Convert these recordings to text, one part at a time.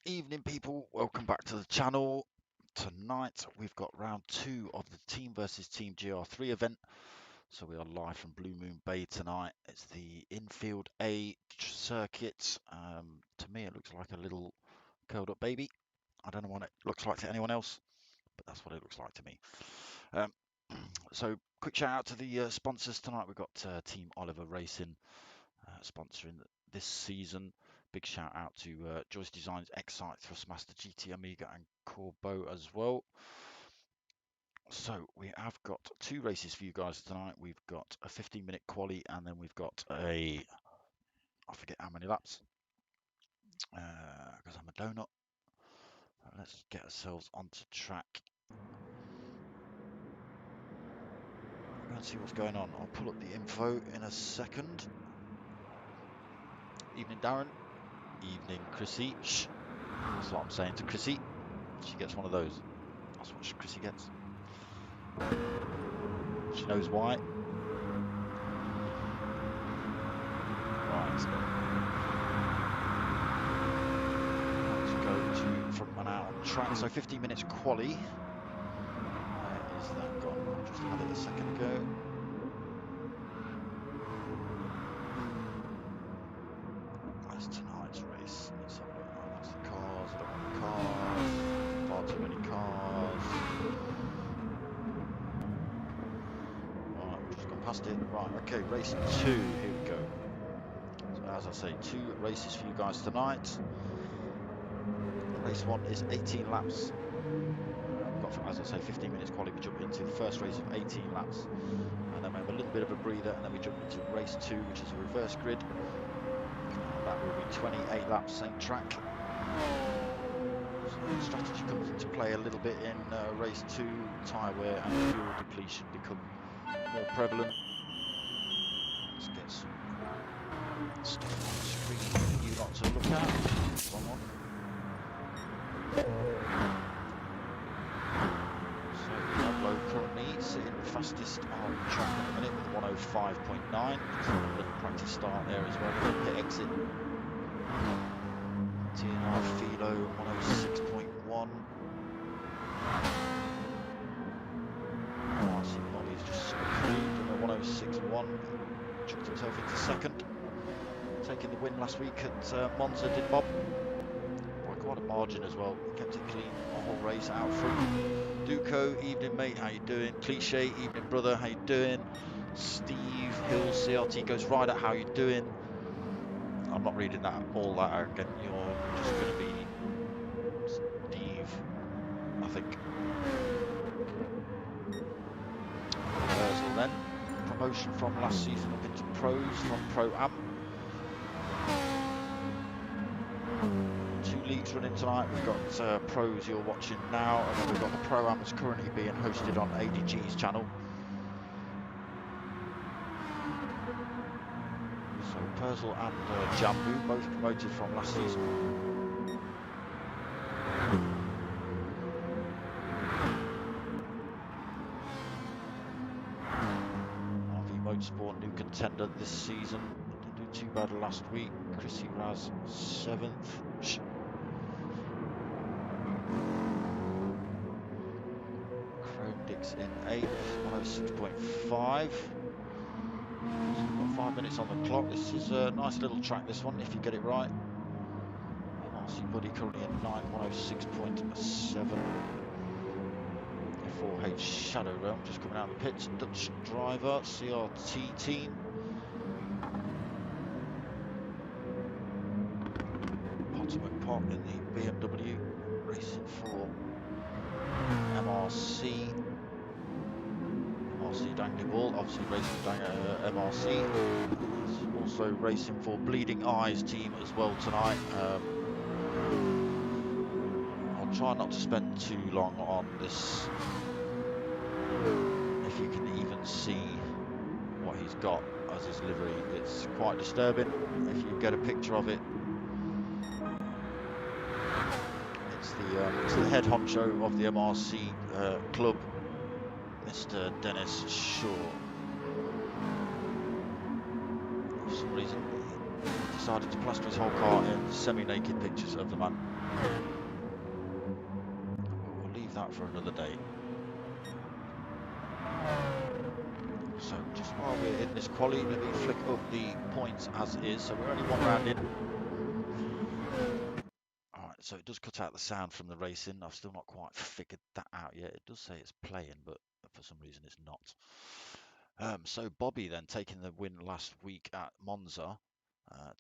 Evening people, welcome back to the channel. Tonight we've got round 2 of the Team versus Team GR3 event. So we are live from Blue Moon Bay tonight. It's the infield A circuit. To me it looks like a little curled up baby. I don't know what it looks like to anyone else, but that's what it looks like to me. So quick shout out to the sponsors tonight. We've got Team Oliver Racing sponsoring this season. Big shout out to Joyce Designs, Excite, Thrustmaster, GT Amiga and Corbeau as well. So we have got 2 races for you guys tonight. We've got a 15-minute quali and then we've got I forget how many laps because I'm a donut. Let's get ourselves onto track. We're going to see what's going on. I'll pull up the info in a second. Evening Darren. Evening Chrissy. Shh. That's what I'm saying to Chrissy. She gets one of those. That's what Chrissy gets. She knows why. Right. Let's go to front man out on track. So 15 minutes quali. Where is that gone? I just had it a second ago. That's tonight's race. Let's have a look. Oh, that's the cars. I don't want the cars. Far too many cars. Right, we've just gone past it. Right, okay, race 2. Here we go. So as I say, 2 races for you guys tonight. Race 1 is 18 laps. We've got, as I say, 15 minutes quali. We jump into the first race of 18 laps. And then we have a little bit of a breather, and then we jump into race 2, which is a reverse grid. That will be 28 laps, same track. So strategy comes into play a little bit in race 2. Tyre wear and fuel depletion become more prevalent. Let's get some stuff on the screen for you lot to look at. Someone. So Pablo currently sitting fastest on track at the minute with 105.9. A little practice start there as well. Pit exit. TNR Philo 106.1. RC Bobby's just screamed on a 106.1. Chucked himself into second. Taking the win last week at Monza, did Bob. By quite a margin as well. Kept it clean the whole race out front. Duco, evening mate, how you doing? Cliche, evening brother, how you doing? Steve Hill CRT goes right at how you doing? I'm not reading that all that out again. You're just going to be Steve, I think. Rehearsal then. Promotion from last season up into pros from Pro-Am. 2 leagues running tonight. We've got pros you're watching now, and then we've got the Pro-Am that's currently being hosted on Adey Gee's channel. So Purcell and Jambu, both promoted from last season. RV Motorsport a new contender this season. Didn't do too bad last week. Chrissy Raz 7th. Chrome Dix in 8th, 106.5. So we've got 5 minutes on the clock. This is a nice little track, this one, if you get it right. MRC Buddy currently in 9th, 106.7. 4H Shadow Realm just coming out of the pits. Dutch driver, CRT team. Potomac Pot in the BMW, racing for MRC. MRC Dangly Ball, obviously racing MRC. Also racing for Bleeding Eyes team as well tonight. I'll try not to spend too long on this. If you can even see what he's got as his livery, it's quite disturbing. If you get a picture of it, it's the head honcho of the MRC club, Mr. Dennis Shaw. For some reason, he decided to plaster his whole car in semi-naked pictures of the man. We'll leave that for another day. So just while we're in this quali, let me flick up the points as is. So we're only 1 round in. Alright, so it does cut out the sound from the racing. I've still not quite figured that out yet. It does say it's playing, but for some reason it's not. So Bobby then taking the win last week at Monza,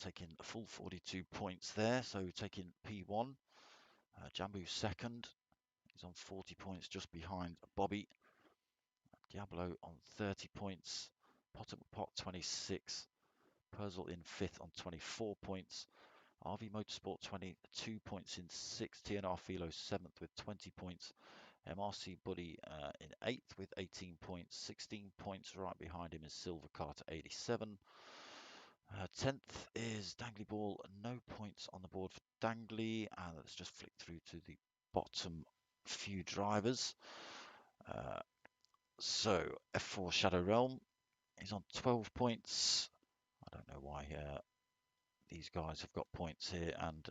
taking a full 42 points there. So taking P1, Jambu second. He's on 40 points just behind Bobby. Diablo on 30 points. Potomac Pot 26. Purzel in 5th on 24 points. RV Motorsport 22 points in 6th. TNR Philo 7th with 20 points. MRC Buddy in 8th with 18 points. 16 points right behind him is Silver Carter 87. 10th is Dangly Ball. No points on the board for Dangly. And let's just flick through to the bottom few drivers. So F4 Shadow Realm, he's on 12 points. I don't know why these guys have got points here. And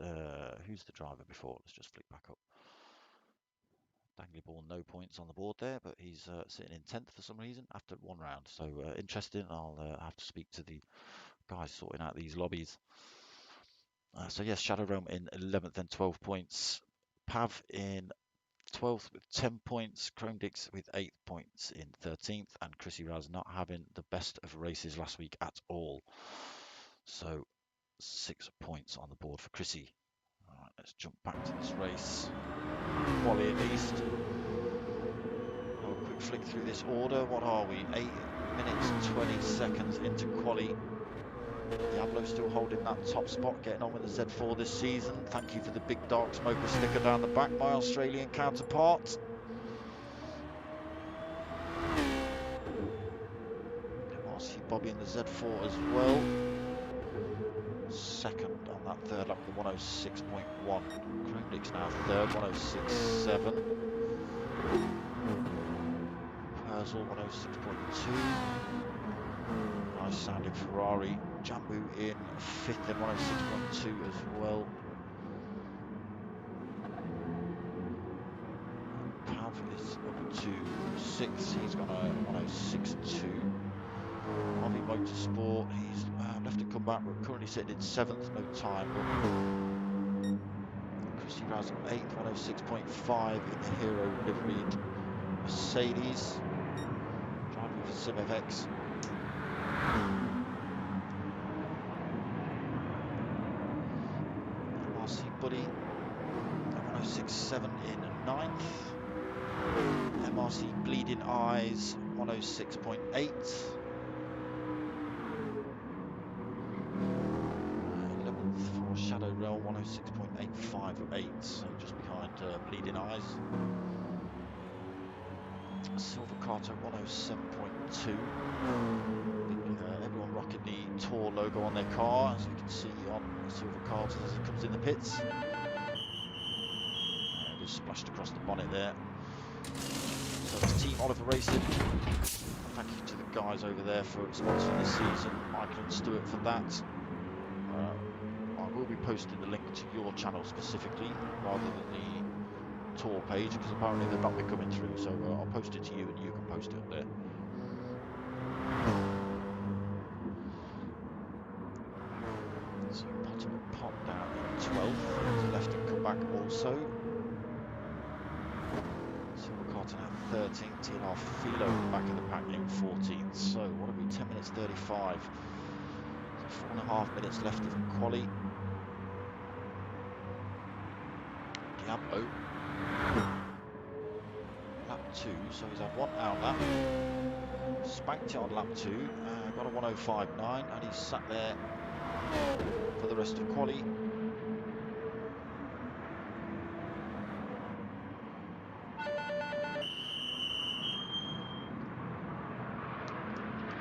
who's the driver before? Let's just flick back up. Dangly Ball, no points on the board there, but he's sitting in 10th for some reason after 1 round. So interesting. I'll have to speak to the guys sorting out these lobbies. So yes, Shadow Realm in 11th and 12 points. Pav in 12th with 10 points, Chrome Dix with 8 points in 13th, and Chrissy Raz not having the best of races last week at all. So 6 points on the board for Chrissy. All right, let's jump back to this race. Quali at least. Have a quick flick through this order. What are we? 8 minutes 20 seconds into quali. Diablo still holding that top spot, getting on with the Z4 this season. Thank you for the big dark smoker sticker down the back, my Australian counterpart. MRC Bobby in the Z4 as well. Second on that third lap, the 106.1. Chrome Dix now third, 106.7. Purzel 106.2. Nice sounding Ferrari. Jambu in 5th and 106.2 as well. Pav is up to 6th. He's got a 106.2. RV Motorsport, he's left to come back. We're currently sitting in 7th, no time. Chrissy Raz 8th, 106.5 in the Hero liveried Mercedes. Driving for SimFX. MRC Buddy 106.7 in 9th. MRC Bleeding Eyes 106.8. 11th for Shadow Realm 106.858, so just behind Bleeding Eyes. Silver Carter 107.2. Everyone rocking the Tour logo on their car, as we can see on Silver Carter as he comes in the pits. Just splashed across the bonnet there. So it's Team Oliver Racing. Thank you to the guys over there for sponsoring this season, Michael and Stuart for that. I will be posting the link to your channel specifically, rather than the tour page, because apparently they've not been coming through, so I'll post it to you and you can post it up there. So Potter will pop down in 12th, left and come back also. Silver Cotton at 13th, TLR Philo at the back of the pack in 14th. So what are we, 10 minutes 35. So 4.5 minutes left of quali. Diablo, lap 2, so he's had one out lap, spanked it on lap 2, got a 1:05.9, and he's sat there for the rest of quali.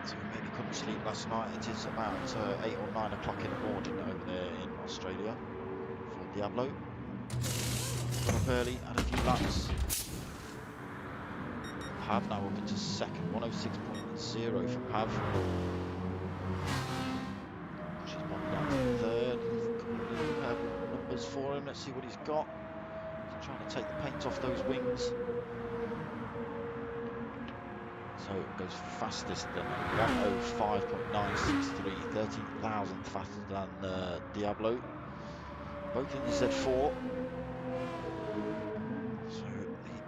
So maybe couldn't sleep last night. It is about 8 or 9 o'clock in the morning over there in Australia for Diablo. Got up early, had a few laps. Pav now up into second, 106.0 for Pav. She's gone down to third. A couple of numbers for him. Let's see what he's got. He's trying to take the paint off those wings. So it goes fastest than 1:05.963, 13,000 faster than Diablo. Both in the Z4. So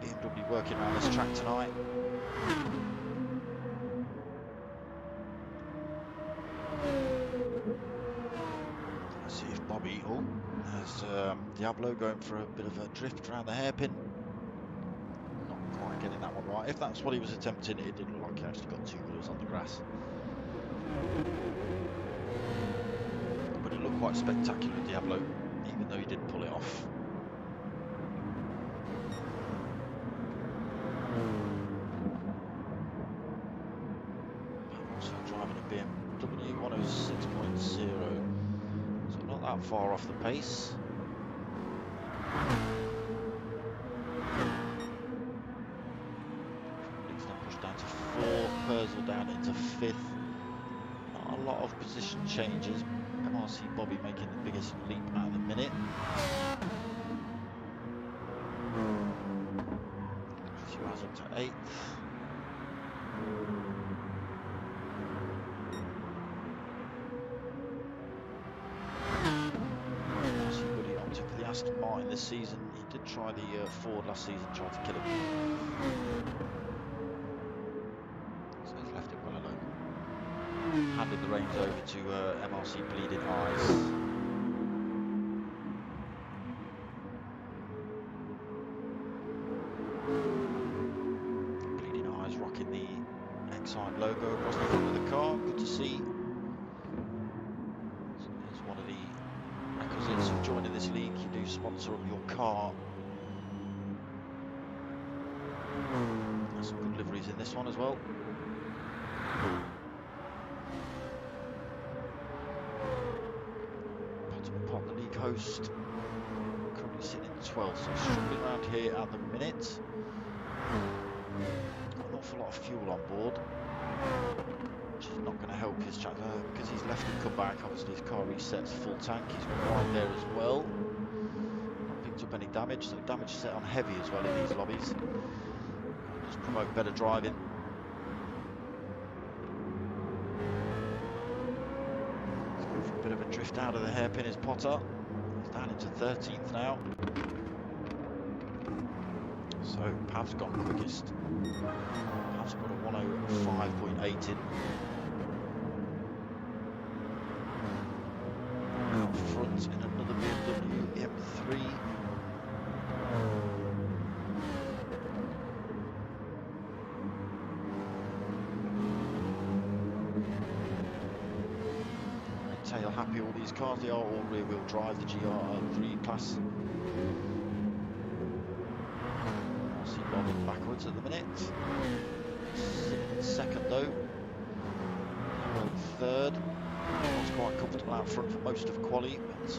the BMW working around this track tonight. Let's see if Bobby, there's Diablo going for a bit of a drift around the hairpin. Not quite getting that one right. If that's what he was attempting, it didn't look like he actually got two wheels on the grass. But it looked quite spectacular, Diablo, even though he did pull it off. Also driving a BMW 106.0, so not that far off the pace. He's now pushed down to 4th, Purcell down into 5th. Not a lot of position changes. MRC Bobby making the biggest leap at the minute. She was up to 8th. MRC Buddy on top of the Aston Martin this season. He did try the Ford last season, tried to kill him. So he's left it well alone. Handed the reins over to MRC Bleeding Eyes. Bleeding Eyes rocking the Exide logo across the front of the car. Good to see. So it's one of the requisites of joining this league. You do sponsor up your car. There's some good liveries in this one as well. Upon the league host, currently sitting in 12th, so struggling around here at the minute. Got an awful lot of fuel on board, which is not going to help his chapter because he's left and come back. Obviously, his car resets full tank. He's got right there as well. Not picked up any damage, so damage set on heavy as well in these lobbies. Just promote better driving. Bit of a drift out of the hairpin is Potter. He's down into 13th now. So Pav's gone quickest. Pav's got a 1:05.8 in. Up front in another BMW M3. Tail happy, all these cars, they are all rear wheel drive, the Gr3 class. I see Bobby backwards at the minute. Second though. Third. Was quite comfortable out front for most of quali, but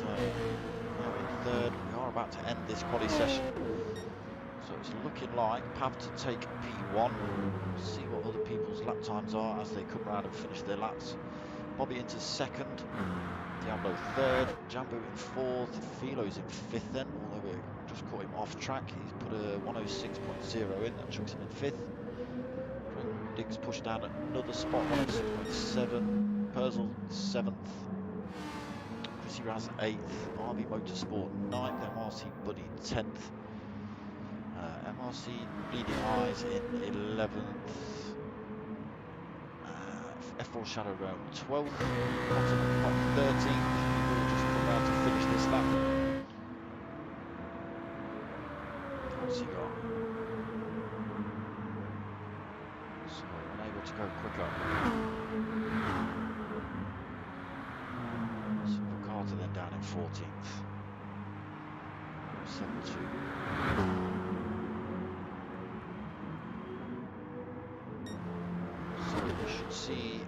now in third. We are about to end this quali session. So it's looking like Pav to take P1. See what other people's lap times are as they come round and finish their laps. Bobby into second, Diablo third, Jambo in fourth, Philo's in fifth then, although it just caught him off track. He's put a 106.0 in, that chucks him in fifth. Diggs pushed down another spot, 106.7. Perzel seventh. Chrissy Raz eighth. RV Motorsport ninth. MRC Buddy 10th. MRC Bleeding Eyes in 11th. F4 Shadow Realm 12th. Pop 13th. We'll just come round to finish this lap. What's he got? So unable to go quicker. Super Carter then down in 14th. 7-2. So we should see.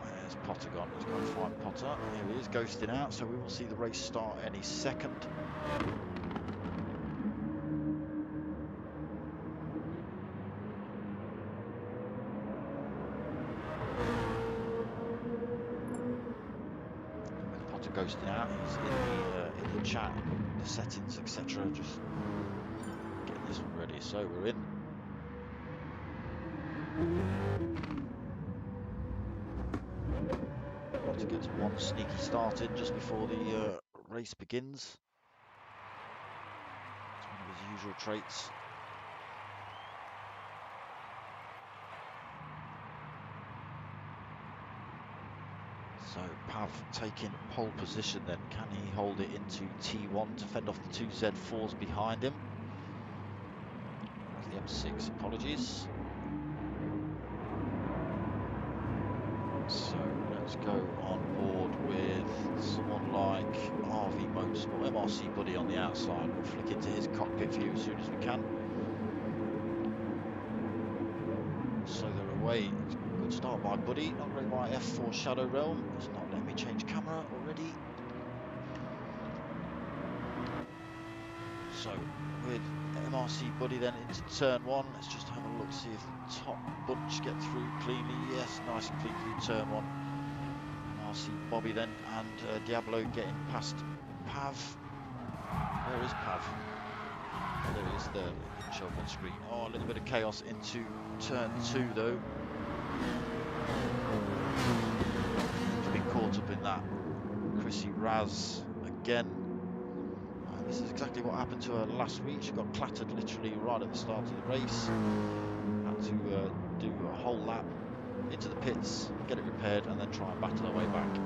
Where's Potter gone? Let's go and find Potter. Here he is, ghosting out. So we will see the race start any second. Ghosting out, he's in the chat, the settings, etc. Just getting this one ready. So we're in. Potter gets one sneaky start in just before the race begins. It's one of his usual traits. So Pav taking pole position then. Can he hold it into T1 to fend off the two Z4s behind him? That's the M6, apologies. So let's go on board with someone like RV Motorsport, MRC Buddy on the outside. We'll flick into his cockpit view as soon as we can. So they're away. Good start by Buddy, not great by F4 Shadow Realm. It's not letting me change camera already. So with MRC Buddy then into turn one. Let's just have a look, see if the top bunch get through cleanly. Yes, nice and clean through turn one. MRC Bobby then and Diablo getting past Pav. Where is Pav? Oh, there he is there. Show up on screen. Oh, a little bit of chaos into turn two though. He's been caught up in that. Chrissy Raz again. This is exactly what happened to her last week. She got clattered literally right at the start of the race. Had to do a whole lap into the pits, get it repaired, and then try and battle her way back.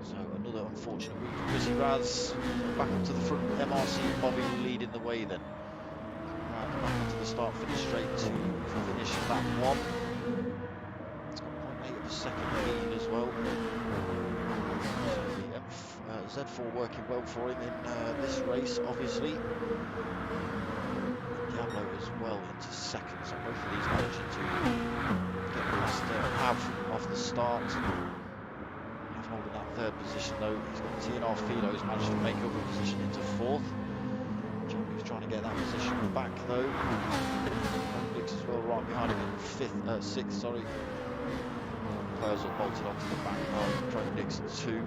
So another unfortunate week for Chrissy Raz. Back up to the front, MRC Bobby leading the way then. Back into the start-finish straight to finish lap one. It's got 0.8 of a second lead as well. So the Z4 working well for him in this race, obviously. Diablo as well into second, so both of these managing to get past Pav off the start. Pav holding that third position though. He's got TNR Philo's managed to make up a position into fourth. Jambo's trying to get that position back though. Dix as well right behind him in sixth, sorry. Players are bolted onto the back of Dix 2.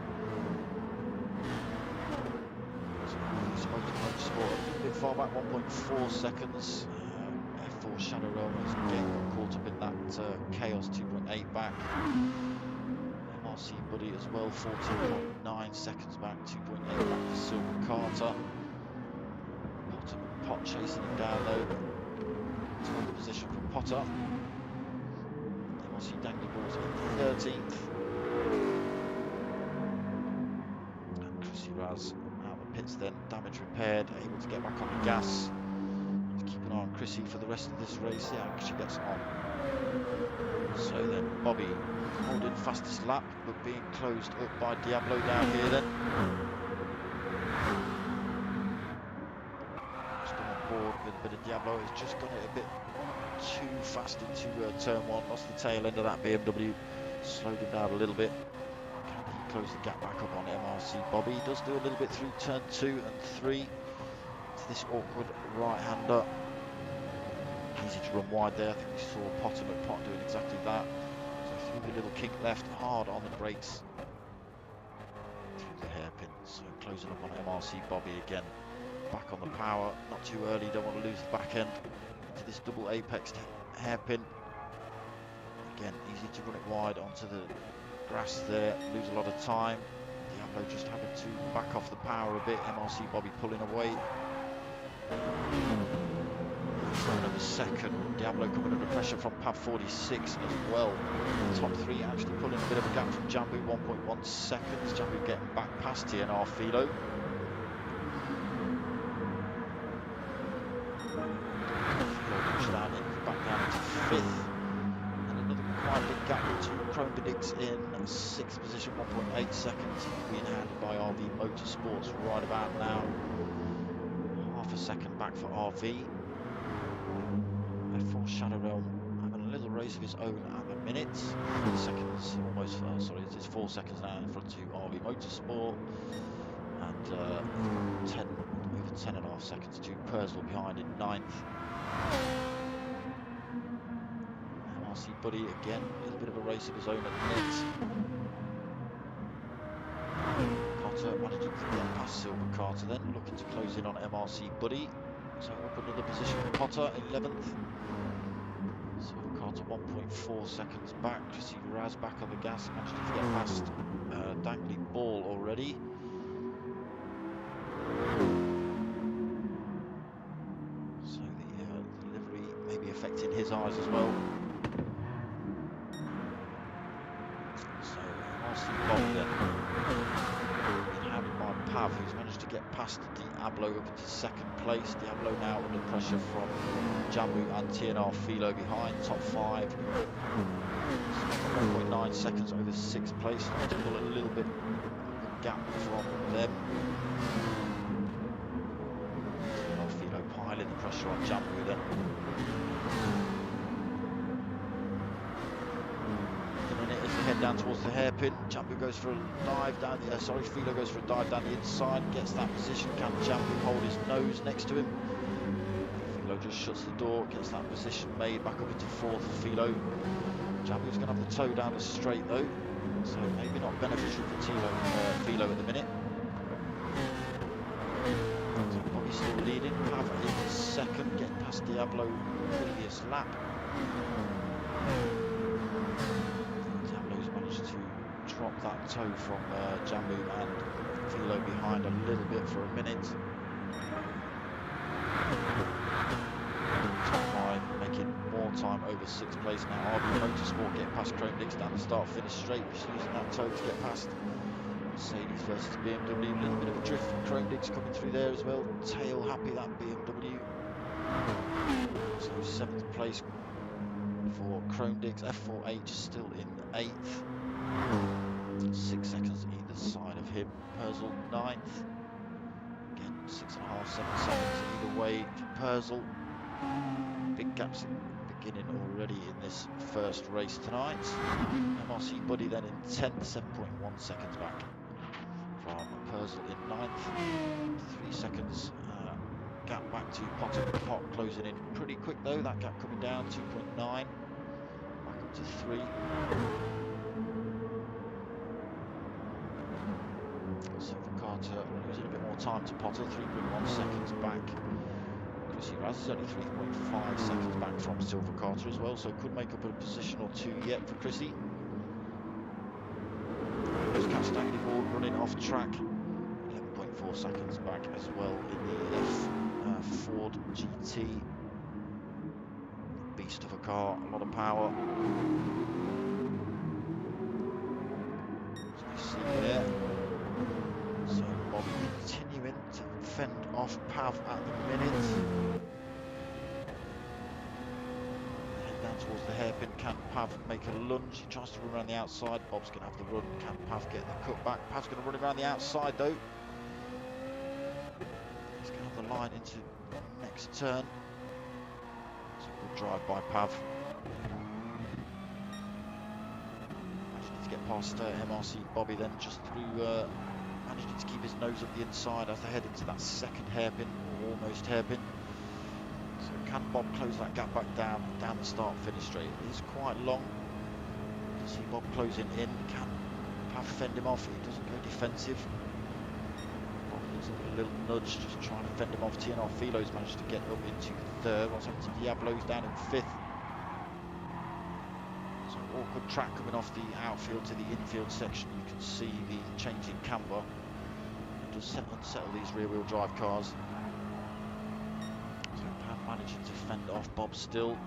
Motorsport a bit far back, 1.4 seconds. F4 Shadow Realm is getting caught up in that chaos, 2.8 back. MRC Buddy as well, 14.9 seconds back, 2.8 back for Silver Carter. Pot chasing him down though. 12th position for Potter. MRC Dangly Balls in 13th. And Chrissy Raz pits then, damage repaired, able to get back on the gas. Let's keep an eye on Chrissy for the rest of this race, see how she gets on. So then Bobby holding fastest lap, but being closed up by Diablo down here then. Just come on board with a bit of Diablo, it's just gone it a bit too fast into turn one, lost the tail end of that BMW, slowed him down a little bit. Close the gap back up on MRC Bobby. He does do a little bit through turn 2 and 3. with this awkward right-hander. Easy to run wide there. I think we saw Potter McPot doing exactly that. So through the little kink left, hard on the brakes. Through the hairpin. So closing up on MRC Bobby again. Back on the power. Not too early. Don't want to lose the back end. Into this double apex hairpin. Again, easy to run it wide onto the grass there. Lose a lot of time. Diablo just having to back off the power a bit. MRC Bobby pulling away. Number second, Diablo coming under pressure from Pav 46 as well. Top three actually pulling a bit of a gap from Jambu, 1.1 seconds. Jambu getting back past TNR Philo. Pushed down in, back down into fifth. And another quite big gap to Chromedix in sixth position, 1.8 seconds. Being handled by RV Motorsports right about now. Half a second back for RV. F4 Shadow Realm having a little race of his own at the minute. 3 seconds, almost, sorry, it is 4 seconds now in front to RV Motorsport. And over 10.5 seconds to Percival behind in ninth. MRC Buddy again, a little bit of a race of his own at the minute. Cotter managing to get past Silver Carter then, looking to close in on MRC Buddy. So up another position for Potter, 11th. Silver Carter 1.4 seconds back. Chrissy Raz back on the gas, managed to get past Dangly Ball already. So the delivery may be affecting his eyes as well. So MRC Bob then. By Pav, who's managed to get past Diablo up into second place. Diablo now under pressure from Jambu and TNR Philo behind, top five. 1.9 seconds over sixth place, trying to pull a little bit of a gap from them. TNR Philo piling the pressure on Jambu then. Head down towards the hairpin. Jambu goes for a dive down the Philo goes for a dive down the inside, gets that position. Can Jambu hold his nose next to him? Philo just shuts the door, gets that position made, back up into fourth for Philo. Jambu's going to have the toe down the straight though, so maybe not beneficial for Philo at the minute. So Bobby's still leading. Pav in second, getting past Diablo previous lap. To drop that toe from Jambu and Philo behind a little bit for a minute. Top five making more time over sixth place now. RV Motorsport getting past Chromedix down the start finish straight, just using that toe to get past. Mercedes versus BMW, a little bit of a drift from Chromedix coming through there as well. Tail happy that BMW. So seventh place for Chromedix. F4H still in eighth. 6 seconds either side of him. Percival ninth. Again, 6.5, 7 seconds either way for Percival. Big gaps in the beginning already in this first race tonight. MRC Buddy then in 10th, 7.1 seconds back from Percival in ninth. 3 seconds gap back to Potter Pot closing in pretty quick though. That gap coming down 2.9. Back up to 3. Silver Carter losing a bit more time to Potter, 3.1 seconds back. Chrissy Raz is only 3.5 seconds back from Silver Carter as well, so could make up a position or two yet for Chrissy. Goes catch Dangly Ball running off track, 11.4 seconds back as well in the Ford GT. Beast of a car, a lot of power. As we see there. So Bobby continuing to fend off Pav at the minute. Head down towards the hairpin. Can Pav make a lunge? He tries to run around the outside. Bob's going to have the run. Can Pav get the cut back? Pav's going to run around the outside though. He's going to have the line into the next turn. It's a good drive by Pav. Managed to get past MRC Bobby then just through managing to keep his nose up the inside as they head into that second hairpin, or almost hairpin. So can Bob close that gap back down the start-finish straight? It is quite long. You can see Bob closing in. Can Pav fend him off? He doesn't go defensive. Bob gives him a little nudge, just trying to fend him off. TNR Philo's managed to get up into third. What's happened to Diablo's down in fifth. So awkward track coming off the outfield to the infield section. You can see the change in camber. It does unsettle these rear-wheel drive cars. So Pav managing to fend off Bob still.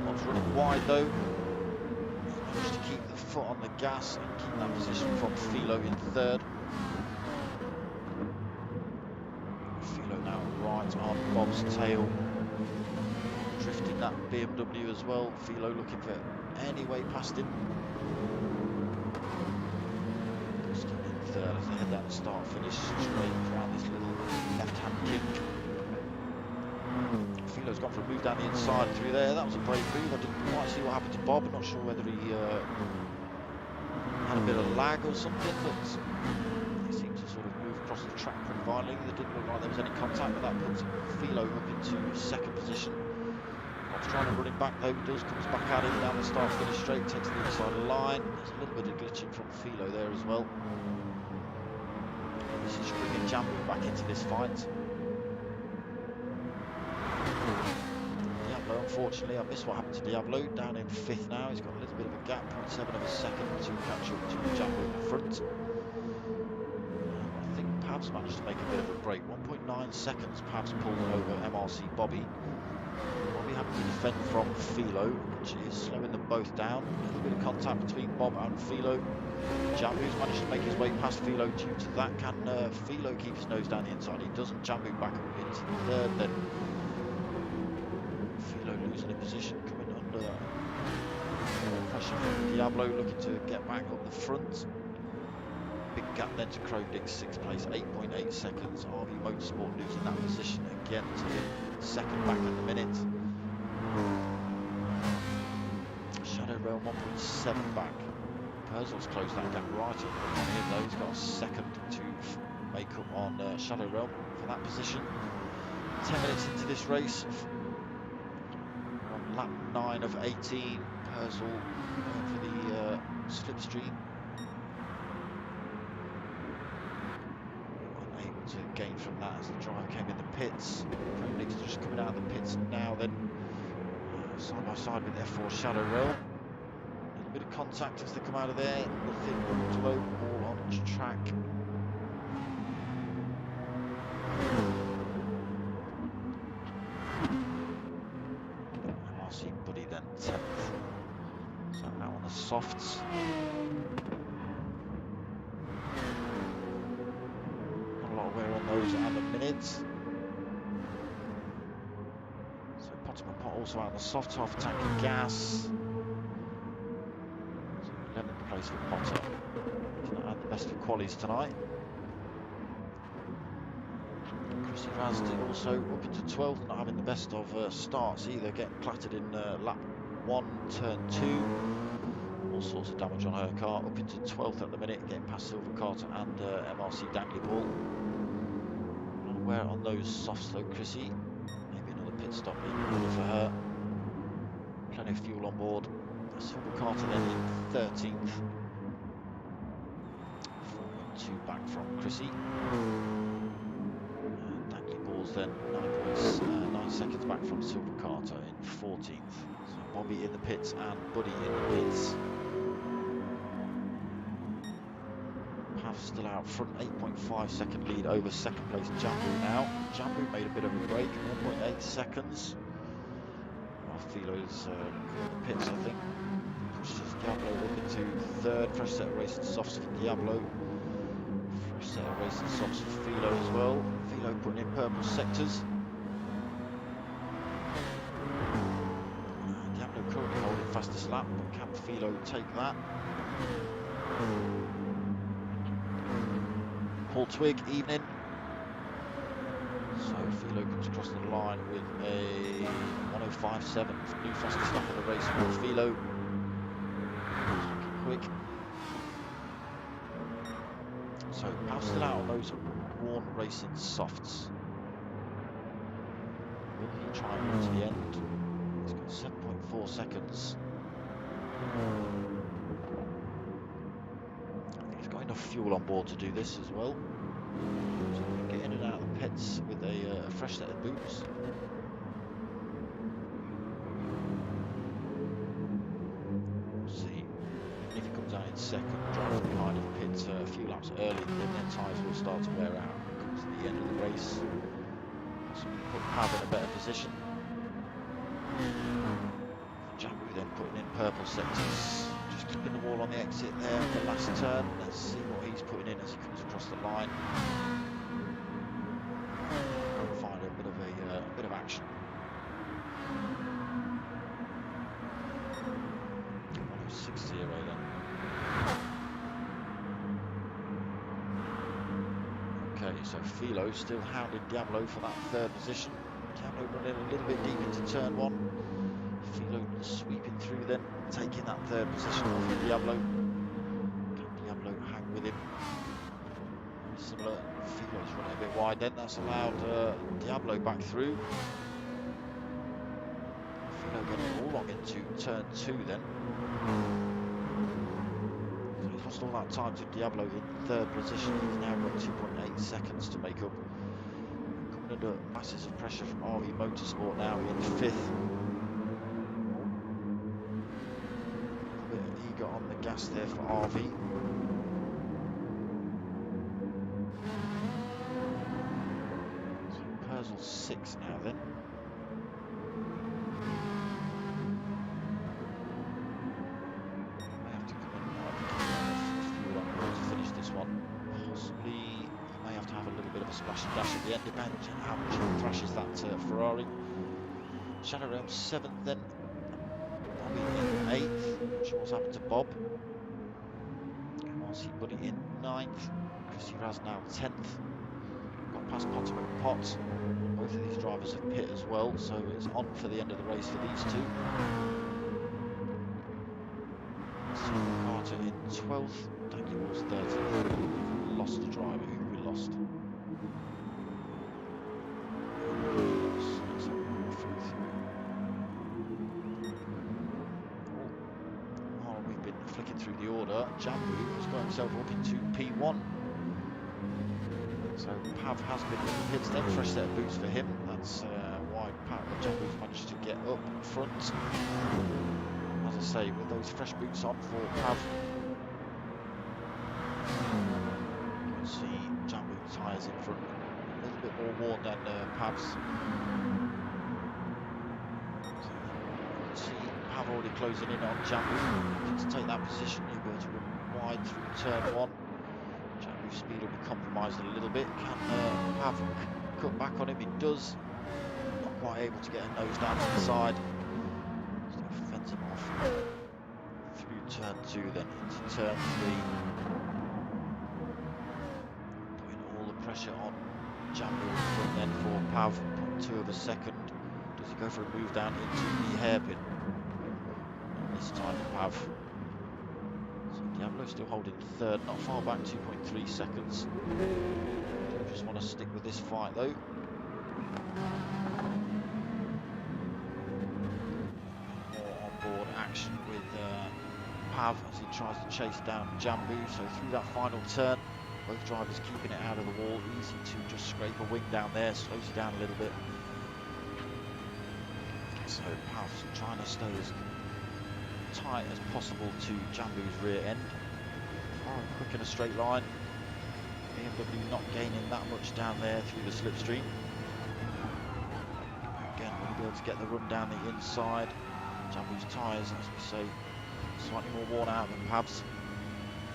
Bob's running wide though. Managed to keep the foot on the gas and keep that position from Philo in third. Philo now right on Bob's tail, drifting that BMW as well. Philo looking for any way past him. Just in third as they head down the start finish, straight around this little left-hand kink. Philo's gone for a move down the inside through there. That was a brave move. I didn't quite see what happened to Bob. I'm not sure whether he had a bit of lag or something, but he seemed to sort of move across the track pretty violently. There didn't look like there was any contact, but that puts Philo up into second position. Bob's trying to run him back though. He does, comes back at him down the start finish straight, takes the inside line. There's a little bit of glitching from Philo there as well. This is bringing Jambu back into this fight. Diablo, unfortunately, I missed what happened to Diablo, down in fifth now. He's got a little bit of a gap, 0.7 of a second to catch up to Jambu in the front. I think Pav's managed to make a bit of a break. 1.9 seconds Pav's pulled over MRC Bobby. Bobby having to defend from Philo, which is slowing them both down. A little bit of contact between Bob and Philo. Jambu's managed to make his way past Philo. Due to that, can Philo keep his nose down the inside? He doesn't. Jambu back up into third then. Philo losing a position, coming under pressure from Diablo, looking to get back up the front. Big gap then to Crowdick's sixth place, 8.8 seconds. RV Motorsport losing that position again to him, second back at the minute. Shadow Realm 1.7 back. Perzel's closed that gap right up on him though. He's got a second to make up on Shadow Realm for that position. 10 minutes into this race, on lap 9 of 18, Perzel going for the slipstream. Unable to gain from that as the driver came in the pits. Crowdick's just coming out of the pits now then, side by side with F4 Shadow Realm. A bit of contact as they come out of there, nothing to low, all on track. MRC Buddy then 10th. So now on the softs. Not a lot of wear on those at the minute. So Potter and Pot also out on the softs, half a tank of gas. 11th place for Potter. He's not had the best of qualies tonight. Chrissy Razdi also up into 12th, not having the best of starts either, getting clattered in lap 1, turn 2. All sorts of damage on her car, up into 12th at the minute, getting past Silver Carter and MRC Dangly Ball. And wear on those softs though, Chrissy. Maybe another pit stop in order for her. Plenty of fuel on board. Silver Carter then in 13th. 4.2 back from Chrissy. Dangly Balls then 9 seconds back from Silver Carter in 14th. So Bobby in the pits and Buddy in the pits. Pav still out front, 8.5 second lead over second place Jambu now. Jambu made a bit of a break, 1.8 seconds. Philo's in the pits, I think. Pushes Diablo up into third. Fresh set of racing softs for Diablo. Fresh set of racing softs for Philo as well. Philo putting in purple sectors. Diablo currently holding fastest lap, but can Philo take that? Paul Twigg, evening. So Philo comes across the line with a 1:05.7, new fastest lap of the race for Philo. Quick. So Pav's still out on those worn racing softs. Will he try and run to the end? He's got 7.4 seconds. He's got enough fuel on board to do this as well. So he can get in and out of the pits with a fresh set of boots. We'll see. If he comes out in second, drives behind and pits a few laps early, then their tyres will start to wear out when it comes to the end of the race. Possibly put Pav in a better position. Jambu then putting in purple sectors, just clipping the wall on the exit there in the last turn. Let's see what he's putting in as he comes across the line. We'll find a bit of action. 106.0 then. Okay, so Philo still hounding Diablo for that third position. Diablo running a little bit deep into turn one. Philo sweeping through then, taking that third position off of Diablo. Can Diablo hang with him? Very similar. Philo's running a bit wide then, that's allowed Diablo back through. Philo getting all long into turn two then. He's lost all that time to Diablo in third position. He's now got 2.8 seconds to make up. Coming under masses of pressure from RV Motorsport now in fifth. A bit eager on the gas there for RV. So Purcell's 6 now then. May have to come in now to keep fuel on board to finish this one. Possibly he may have to have a little bit of a splash and dash at the end, depending on how much he thrashes that Ferrari. Shadow Realm 7th then. Bobby in 8th. Not sure what's happened to Bob. RC Buddy in 9th. Chrissy Raz now 10th. Got past Potter and Potts. Both of these drivers have pit as well, so it's on for the end of the race for these two. Carter in 12th. Danky Wall's 13th. We've lost a driver. Who we lost? Let's have a flick through. While we've been flicking through the order, Jambu has got himself up into P1. So Pav has been in the pits then, fresh set of boots for him. That's why Jambu's managed to get up front. As I say, with those fresh boots on for Pav. You can see Jambu tyres in front, a little bit more worn than Pav's. So you can see Pav already closing in on Jambu. To take that position, he'll be able to run wide through turn one. Jambu's speed will be compromised a little bit. Can Pav cut back on him? He does. Not quite able to get a nose down to the side. Still fends him off through turn two, then into turn three. Putting all the pressure on Jambu and then for Pav, 0.2 of a second. Does he go for a move down into the hairpin? And this time Pav. So Diablo still holding third, not far back, 2.3 seconds. I just want to stick with this fight though. More on board action with Pav as he tries to chase down Jambu. So through that final turn, both drivers keeping it out of the wall. Easy to just scrape a wing down there, slows you down a little bit. So Pav's trying to stay as tight as possible to Jambu's rear end. Far quick in a straight line. BMW not gaining that much down there through the slipstream. Again, we'll be able to get the run down the inside. Jambu's tyres, as we say, slightly more worn out than Pav's.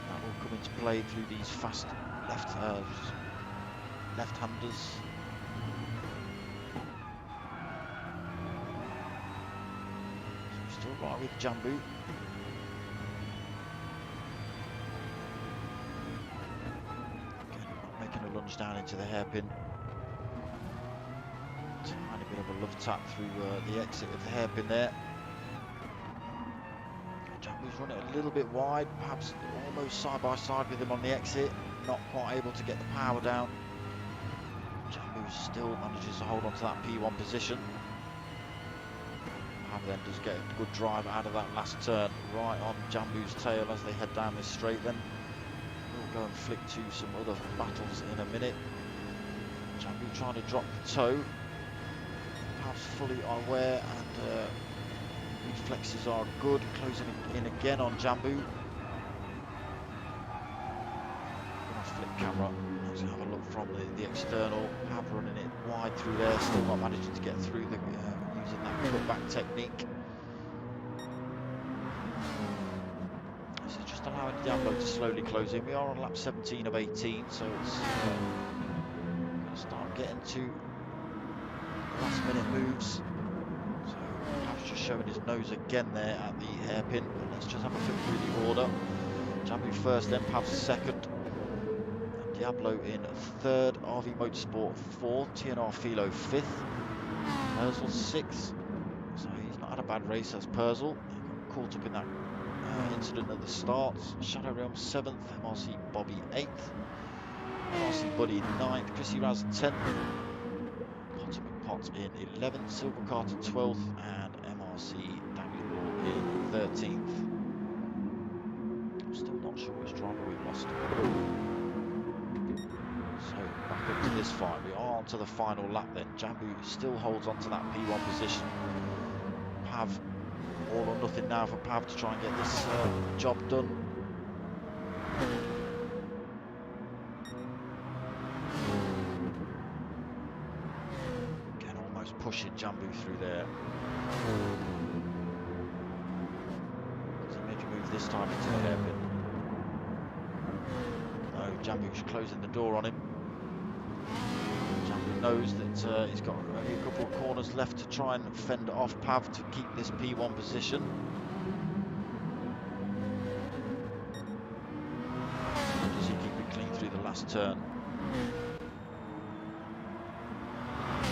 That will come into play through these fast left-handers. So still right with Jambu. Making a lunge down into the hairpin. Tiny bit of a love tap through the exit of the hairpin there. Jambu's running a little bit wide, perhaps almost side by side with him on the exit. not quite able to get the power down. Jambu still manages to hold on to that P1 position. Pav then does get a good drive out of that last turn, right on Jambu's tail as they head down this straight. Then we'll go and flick to some other battles in a minute. Jambu trying to drop the toe. Pav's fully aware and reflexes are good. Closing in again on Jambu. Flip camera. Let's have a look from the external. Pav running it wide through there, still not managing to get through the using that cutback technique. This is just allowing Diablo to slowly close in. We are on lap 17 of 18, so it's going to start getting to last minute moves. So Pav's just showing his nose again there at the hairpin. But let's just have a flip through the order. Jambu first, then Pav's second. Diablo in third, RV Motorsport fourth, TNR Philo fifth, Perzel sixth. So he's not had a bad race as Perzel. He got caught up in that incident at the start. Shadow Realm seventh, MRC Bobby eighth, MRC Buddy ninth, Chrissy Raz 10th, Pot in 11th, Silver Carter 12th, and MRC Daniel Law in 13th. I'm still not sure which driver we've lost. So back up to this fight. We are on to the final lap then. Jambu still holds on to that P1 position. Pav, all or nothing now for Pav to try and get this job done. Again, almost pushing Jambu through there. Does he make a move this time into the hairpin? No, Jambu's closing the door on him. Jambu knows that he's got only a couple of corners left to try and fend off Pav to keep this P1 position. Does he keep it clean through the last turn?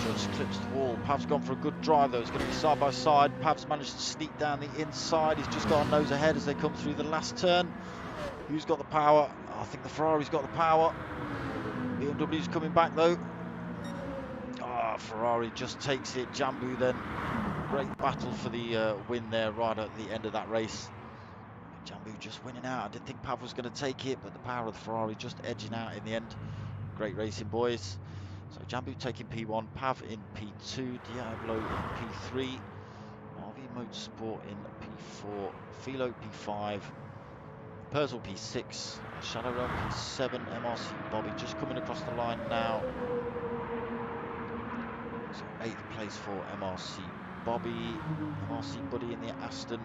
Just clips the wall. Pav's gone for a good drive though. It's going to be side by side. Pav's managed to sneak down the inside. He's just got a nose ahead as they come through the last turn. Who's got the power? I think the Ferrari's got the power. BMW's coming back though. Ferrari just takes it. Jambu then, great battle for the win there right at the end of that race. Jambu just winning out. I didn't think Pav was going to take it, but the power of the Ferrari just edging out in the end. Great racing, boys. So Jambu taking P1, Pav in P2, Diablo in P3, RV Motorsport in P4, Philo P5, Perzel P6, Shadow Realm P7, MRC Bobby just coming across the line now. So 8th place for MRC Bobby, MRC Buddy in the Aston.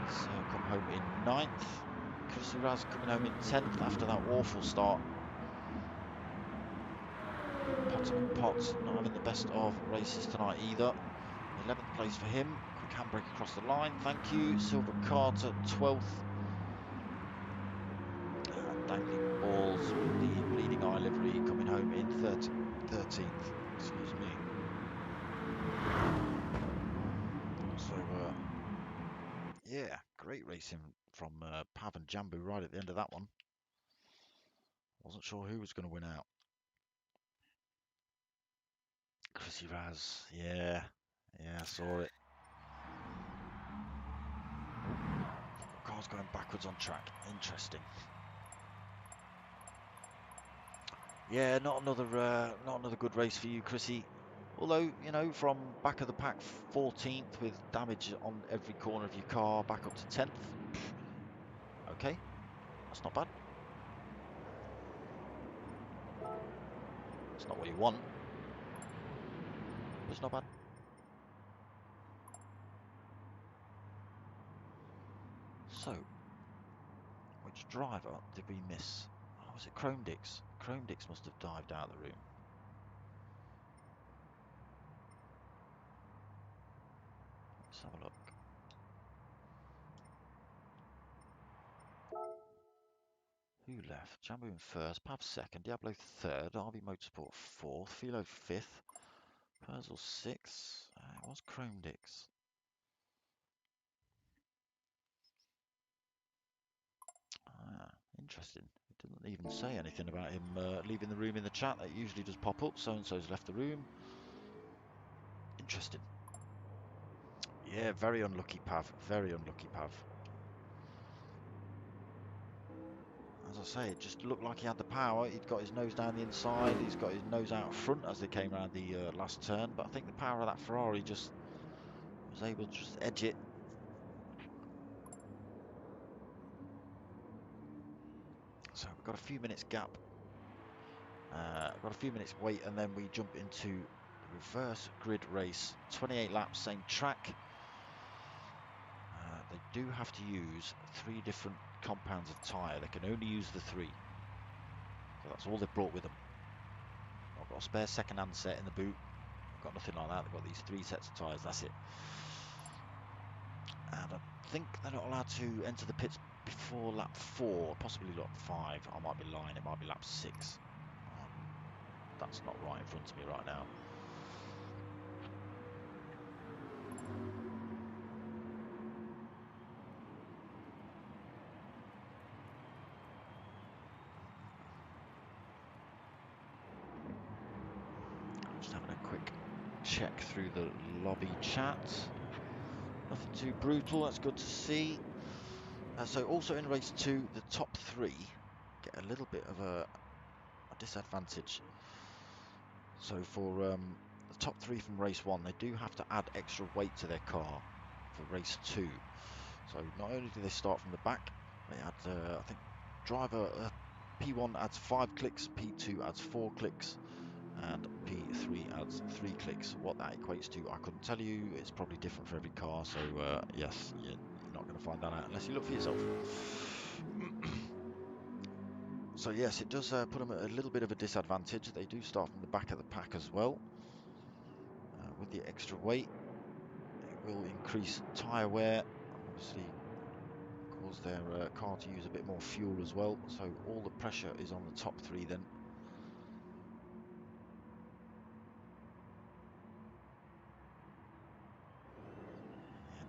So come home in 9th. Chrissy Raz coming home in 10th after that awful start. Potts not having the best of races tonight either. 11th place for him. Quick handbrake across the line, thank you. Silver Carter 12th. And Dangling Balls with the Bleeding Eye livery coming home in 13th. Excuse me. So, yeah, great racing from Pav and Jambu right at the end of that one. Wasn't sure who was going to win out. Chrissy Raz, yeah, I saw it. Car's going backwards on track. Interesting. Yeah, not another good race for you, Chrissy. Although, you know, from back of the pack 14th with damage on every corner of your car, back up to 10th. Okay, that's not bad. It's not what you want, but it's not bad. So, which driver did we miss? Oh, was it Chrome Dix? Chrome Dix must have dived out of the room. Let's have a look. Who left? Jambu in first, Pav second, Diablo third, RV Motorsport fourth, Philo fifth, Perzel sixth. It was Chrome Dix. Interesting. Didn't even say anything about him leaving the room in the chat. That usually does pop up. So-and-so's left the room. Interesting. Yeah, very unlucky, Pav. Very unlucky, Pav. As I say, it just looked like he had the power. He'd got his nose down the inside. He's got his nose out front as they came around the last turn. But I think the power of that Ferrari just was able to just edge it. So we've got a few minutes gap. Got a few minutes wait, and then we jump into the reverse grid race. 28 laps, same track. They do have to use 3 different compounds of tyre. They can only use the 3. So that's all they've brought with them. I've got a spare second-hand set in the boot. I've got nothing like that. They've got these 3 sets of tyres. That's it. And I think they're not allowed to enter the pits before lap 4, possibly lap 5. I might be lying. It might be lap 6. That's not right in front of me right now. Just having a quick check through the lobby chat. Nothing too brutal. That's good to see. So also in race 2, the top 3 get a little bit of a disadvantage. So for the top 3 from race 1, they do have to add extra weight to their car for race 2. So not only do they start from the back, they add, I think, driver P1 adds 5 clicks, P2 adds 4 clicks, and P3 adds 3 clicks. What that equates to, I couldn't tell you. It's probably different for every car. So yes, you're not going to find that out unless you look for yourself. So yes, it does put them at a little bit of a disadvantage. They do start from the back of the pack as well. With the extra weight, it will increase tyre wear, obviously cause their car to use a bit more fuel as well. So all the pressure is on the top 3 then.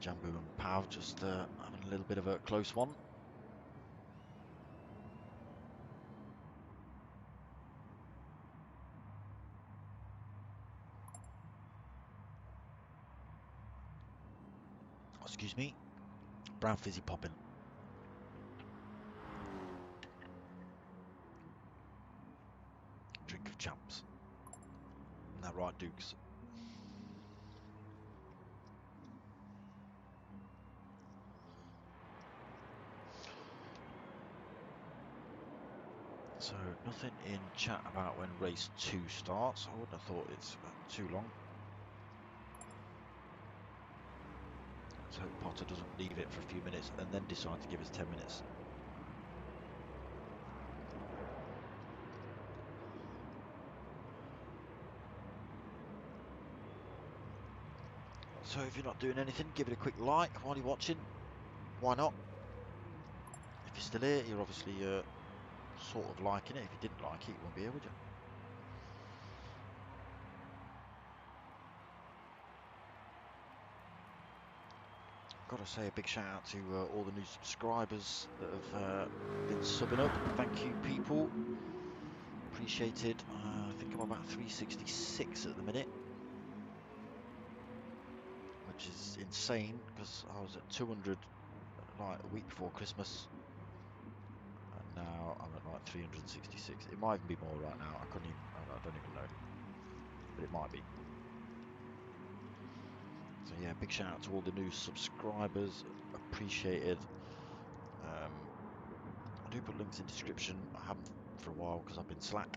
Yeah, Jambu and Pav just having a little bit of a close one. Excuse me. Brown fizzy popping. Drink of champs. Isn't that right, Dukes? So nothing in chat about when race 2 starts. I wouldn't have thought it's too long. Let's hope Potter doesn't leave it for a few minutes and then decide to give us 10 minutes. So if you're not doing anything, give it a quick like while you're watching. Why not? If you're still here, you're obviously sort of liking it. If you didn't like it, you won't be here, would you? Got to say a big shout out to all the new subscribers that have been subbing up. Thank you, people. Appreciated. I think I'm about 366 at the minute, which is insane because I was at 200 like a week before Christmas, and now I'm at like 366. It might even be more right now. I don't even know, but it might be. So yeah, big shout out to all the new subscribers. Appreciated. I do put links in description. I haven't for a while because I've been slack.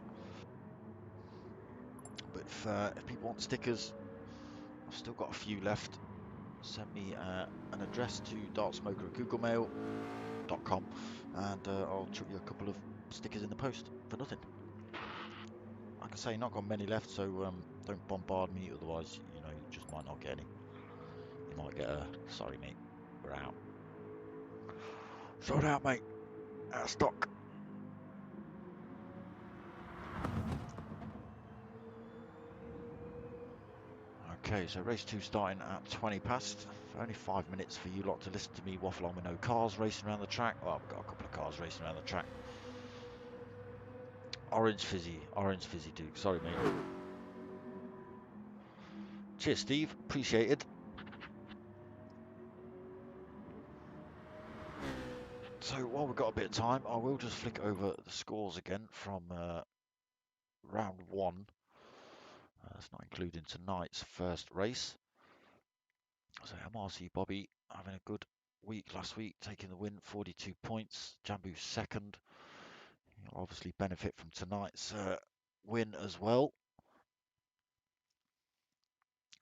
But if people want stickers, I've still got a few left. Send me an address to dartsmoker@googlemail.com and I'll chuck you a couple of stickers in the post for nothing. Like I say, not got many left, so don't bombard me, otherwise, you know, you just might not get any. You might get a, sorry mate, we're out. Sold out, mate. Out of stock. Okay, so race 2 starting at 20 past. Only 5 minutes for you lot to listen to me waffle on with no cars racing around the track. Well, I've got a couple of cars racing around the track. Orange fizzy Duke. Sorry, mate. Cheers, Steve. Appreciated. So while we've got a bit of time, I will just flick over the scores again from round one. That's not including tonight's first race. So MRC Bobby having a good week last week, taking the win, 42 points. Jambu second. He'll obviously benefit from tonight's win as well.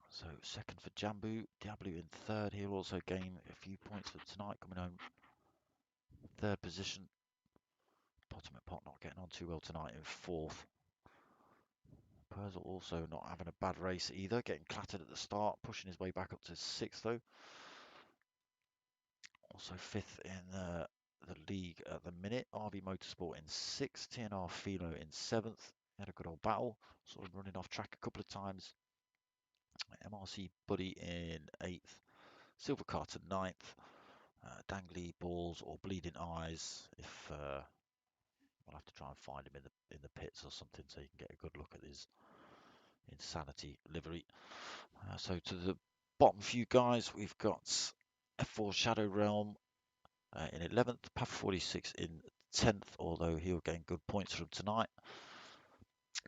So second for Jambu, Diablo in third. He'll also gain a few points for tonight, coming home third position. Ultimate Pot not getting on too well tonight in fourth. Purzel also not having a bad race either, getting clattered at the start, pushing his way back up to sixth though. Also fifth in the league at the minute. RV Motorsport in sixth, TNR Philo in seventh. Had a good old battle, sort of running off track a couple of times. MRC Buddy in eighth, Silver Carter ninth. Dangly Balls or Bleeding Eyes, if we'll have to try and find him in the pits or something so you can get a good look at his Insanity livery. So to the bottom few guys, we've got F4 Shadow Realm in 11th, Puff 46 in 10th, although he'll gain good points from tonight.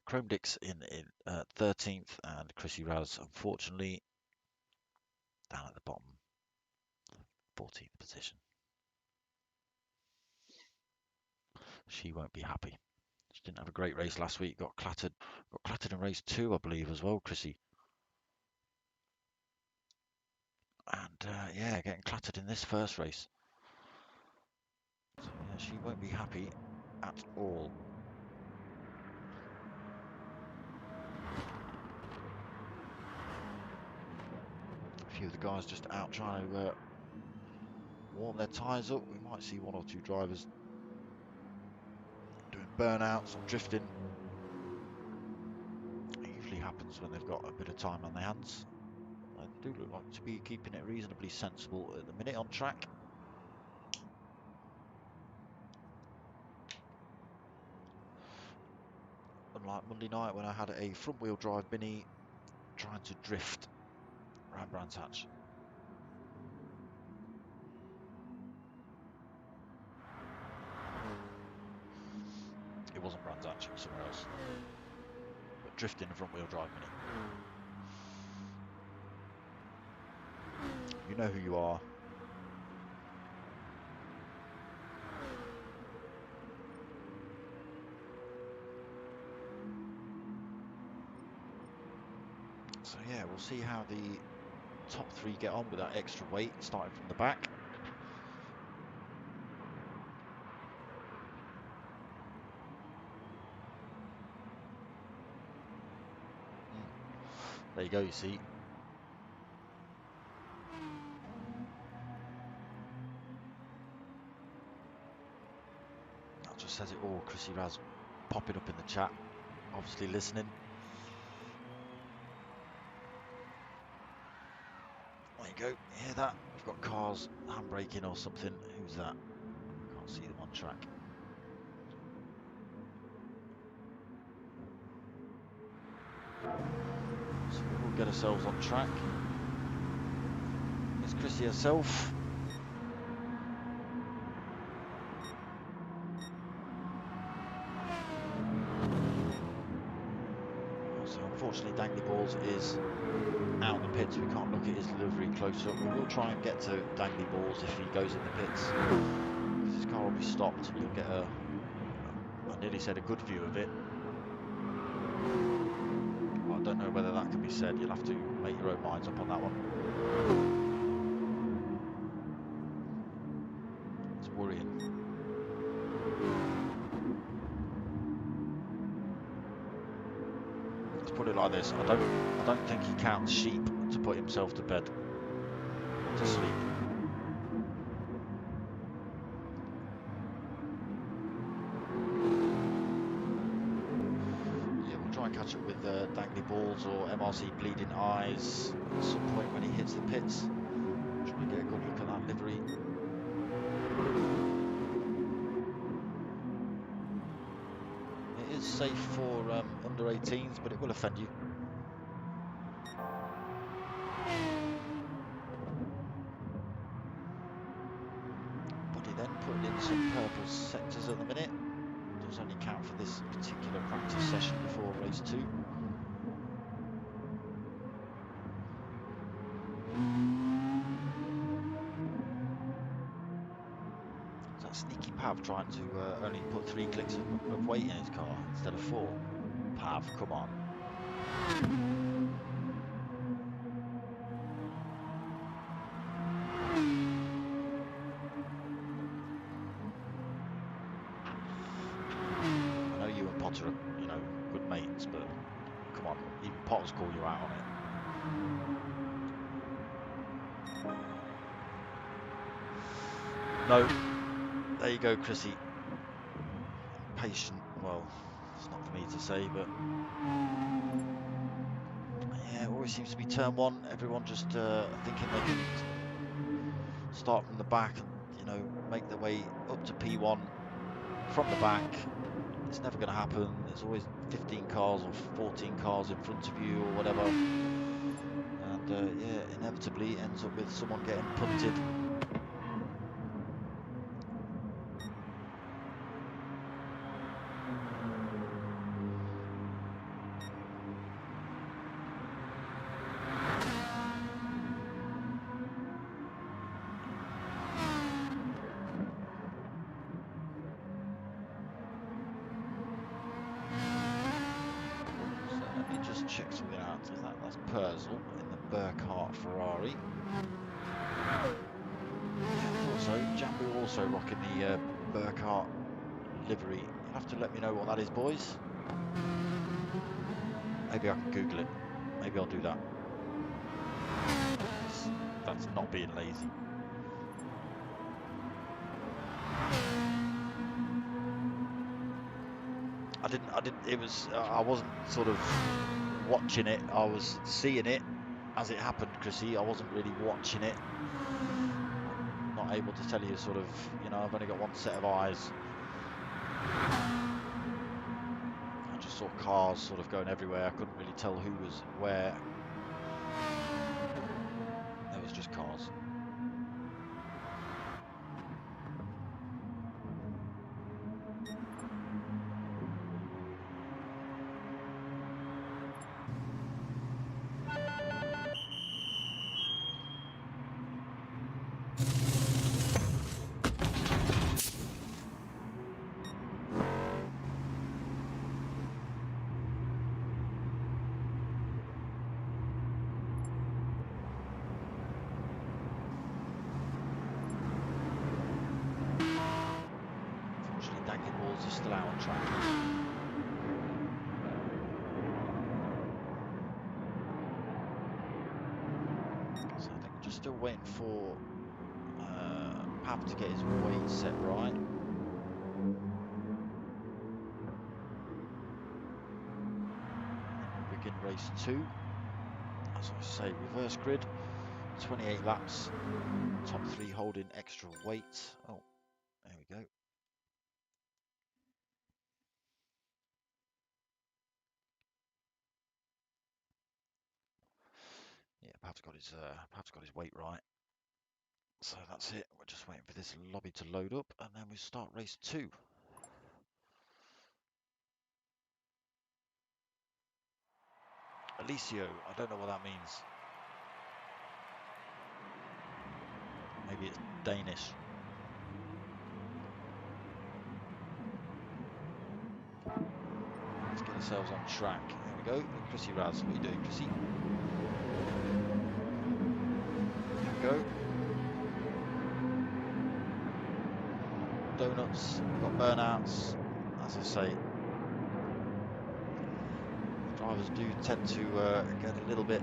Chrome Dix in 13th, and Chrissy Raz, unfortunately, down at the bottom, 14th position. She won't be happy. She didn't have a great race last week, got clattered in race 2, I believe, as well, Chrissy. And yeah, getting clattered in this first race. So yeah, she won't be happy at all. A few of the guys just out trying to warm their tyres up. We might see one or two drivers doing burnouts or drifting. It usually happens when they've got a bit of time on their hands. They do look like to be keeping it reasonably sensible at the minute on track. Unlike Monday night when I had a front wheel drive Mini trying to drift around Brands Hatch. It wasn't Brands Hatch, it was somewhere else. But drifting a front wheel drive Mini. You know who you are. So yeah, we'll see how the top three get on with that extra weight, starting from the back. There you go, you see. That just says it all. Chrissy Raz popping up in the chat, obviously listening. There you go, you hear that? We've got cars handbraking or something. Who's that? Can't see them on track. So we'll get ourselves on track. It's Chrissy herself. So unfortunately Dangly Balls is out in the pits. We can't look at his livery close up. We will try and get to Dangly Balls if he goes in the pits, because his car will be stopped and you'll get I nearly said a good view of it. I don't know whether that can be said. You'll have to make your own minds up on that one. It's worrying. Let's put it like this. I don't think he counts sheep to put himself to bed, to sleep. Yeah, we'll try and catch up with Dangly Balls or MRC Bleeding Eyes at some point when he hits the pits. Try and get a good look at that livery. It is safe for under 18s, but it will offend you. Buddy then putting in some purple sectors at the minute. Does only count for this particular practice session before race 2. Is that sneaky Pav trying to only put 3 clicks of weight in his car instead of 4? Pav, come on. I know you and Potter are, you know, good mates, but come on, even Potter's called you out on it. No. There you go, Chrissy. Patient. Well, it's not for me to say, but yeah, it always seems to be turn 1. Everyone just thinking they can start from the back and, you know, make their way up to P1 from the back. It's never going to happen. There's always 15 cars or 14 cars in front of you or whatever. And yeah, inevitably it ends up with someone getting punted. Check something out. So that's Purcell in the Burkhardt Ferrari. Yeah, also Jambu also rocking the Burkhardt livery. You'll have to let me know what that is, boys. Maybe I can Google it. Maybe I'll do that. That's not being lazy. I wasn't sort of watching it. I was seeing it as it happened, Chrissy. I wasn't really watching it. Not able to tell you sort of, you know, I've only got one set of eyes. I just saw cars sort of going everywhere. I couldn't really tell who was where. There was just cars. Are still out on track. So I think we're just still waiting for Pav to get his weight set right. We'll begin race 2. As I say, reverse grid, 28 laps, top 3 holding extra weight. Oh, there we go. Yeah, Pav's got his weight right. So that's it. We're just waiting for this lobby to load up, and then we start race 2. Alicio, I don't know what that means. Maybe it's Danish. Let's get ourselves on track. There we go. Chrissy Raz, what are you doing, Chrissy? There we go. Donuts, got burnouts. As I say, drivers do tend to get a little bit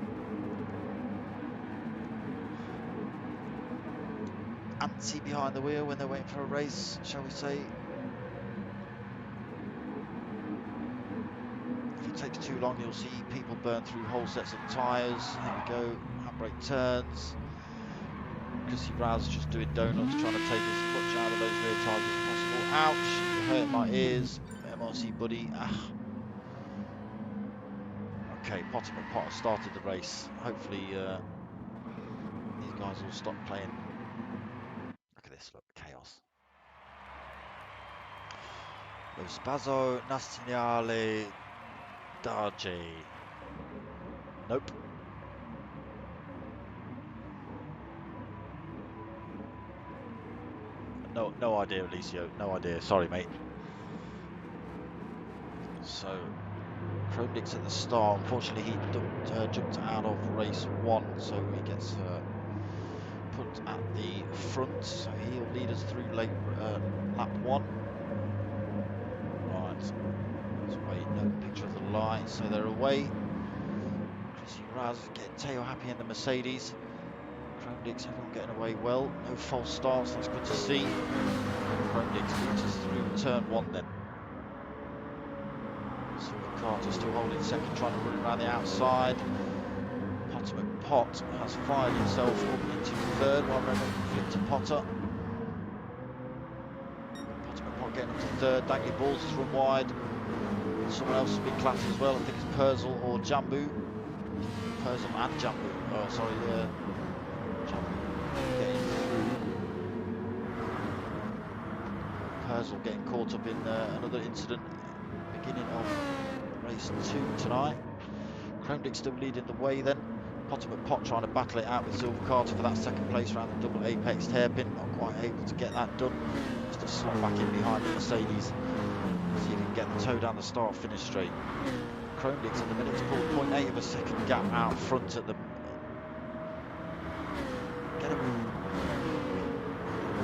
antsy behind the wheel when they're waiting for a race, shall we say. If it takes too long, you'll see people burn through whole sets of tyres. There we go, handbrake turns. Chrissy Raz just doing donuts, trying to take as much out of those rear tyres as possible. Ouch, hurt my ears. MRC buddy. Ah. Okay, Potter Pot started the race. Hopefully these guys will stop playing. Look at this, look, chaos. Lo Spazo Nazionale d'Adey. Nope. No idea, Alicio. No idea. Sorry, mate. So, Chromedix at the start. Unfortunately, he jumped out of race 1, so he gets put at the front. So he'll lead us through lap 1. Right. Let's wait. No picture of the light. So they're away. Chrissy Raz getting tail happy in the Mercedes. Chromedix, everyone getting away well. No false starts. That's good to see. Chromedix leads us through turn 1 then. Silver Carter still holding second, trying to run around the outside. Potter McPot has fired himself up into third while Renault flipped to Potter. Potter McPot getting up to third, dangling balls has run wide. Someone else has been clapped as well, I think it's Purcell or Jambu. Purcell and Jambu, oh sorry, Jambu getting through. Purcell getting caught up in another incident. Beginning of race 2 tonight. Chromedix still leading the way then. Potter McPot trying to battle it out with Silver Carter for that second place around the double apex hairpin. Not quite able to get that done. Just to slot back in behind the Mercedes. See if he can get the toe down the start finish straight. Chromedix at the minute to pull 0.8 of a second gap out front at the. Get him.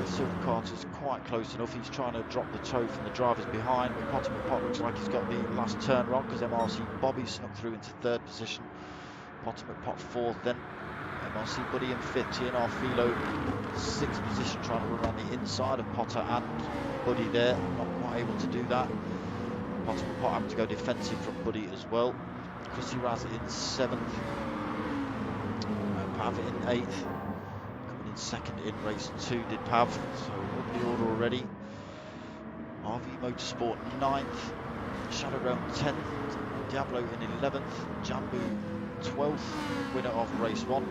Silver Carter's quite close enough. He's trying to drop the toe from the drivers behind, but Potter McPot looks like he's got the last turn wrong because MRC Bobby snuck through into third position. Potter McPot fourth then. MRC Buddy in fifth. TNR Philo sixth position, trying to run around the inside of Potter and Buddy there. Not quite able to do that. Potter McPot having to go defensive from Buddy as well. Chrissy Raz in seventh. Pav in eighth. In second in race 2 did Pav, so up the order already. RV Motorsport 9th, Shadow Realm 10th, Diablo in 11th, Jambu 12th, winner of race 1.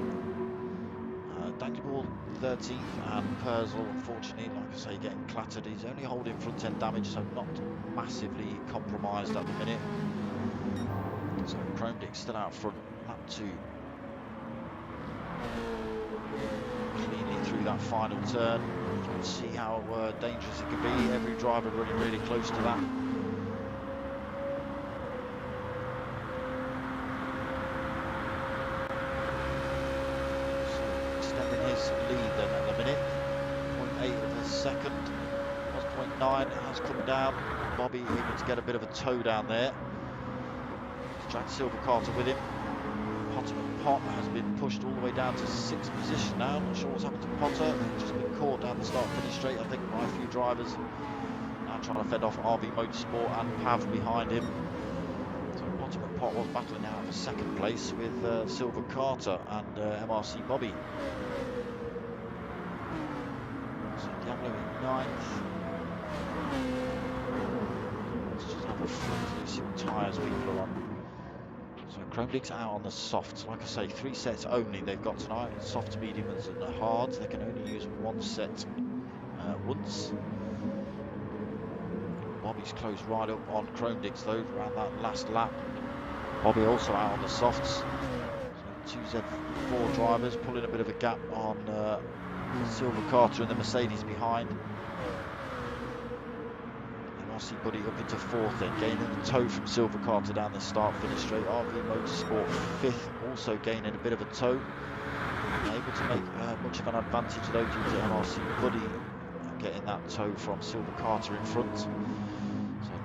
Dangleball 13th, and Purcell, unfortunately, like I say, getting clattered. He's only holding front end damage, so not massively compromised at the minute. So Chromedix still out front, lap 2. Cleanly through that final turn. You can see how dangerous it can be. Every driver running really close to that. So extending his lead then at the minute. 0.8 of a second. Was 0.9. It has come down. Bobby able to get a bit of a toe down there. He's dragged Silver Carter with him. Potter McPot has been pushed all the way down to 6th position now. Not sure what's happened to Potter. He's just been caught down the start finish straight, I think, by a few drivers. Now trying to fend off RV Motorsport and Pav behind him. So Potter McPot was battling out for second place with Silver Carter and MRC Bobby. So Diablo in 9th. Let's just have a flick to see what tyres people are on. So Chromedix out on the softs. Like I say, 3 sets only they've got tonight. Softs, mediums and the hards. They can only use 1 set once. Bobby's closed right up on Chromedix though, around that last lap. Bobby also out on the softs. So 2 Z4 drivers pulling a bit of a gap on Silver Carter and the Mercedes behind. MRC Buddy up into 4th then, gaining the toe from Silver Carter down the start finish straight. RV Motorsport 5th, also gaining a bit of a toe. Able to make much of an advantage though due to MRC Buddy getting that toe from Silver Carter in front. So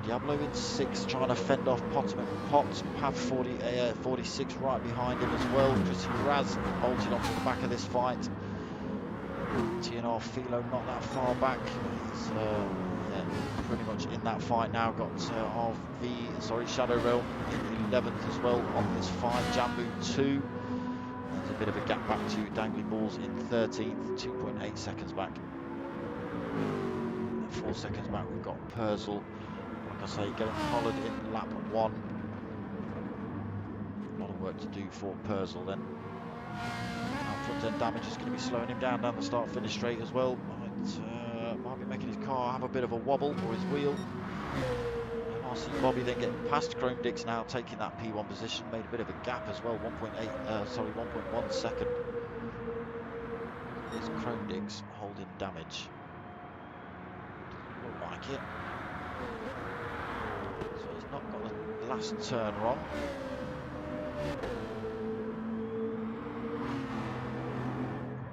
Diablo in 6th, trying to fend off Potter McPot. Pav 46 right behind him as well. Chrissy Raz bolted onto the back of this fight. TNR Philo not that far back. He's pretty much in that fight now. Got Shadow Realm in 11th as well on this fight. Jambu 2. There's a bit of a gap back to Dangling Balls in 13th, 2.8 seconds back. 4 seconds back we've got Purcell. Like I say, getting collared in lap 1. work to do for Purcell then. Now front end damage is going to be slowing him down the start finish straight as well. Might be making his car have a bit of a wobble, or his wheel. MRC Bobby then getting past Chrome Dix now, taking that P1 position, made a bit of a gap as well, 1.1 second. Is Chrome Dix holding damage? Look like it. So he's not got the last turn wrong.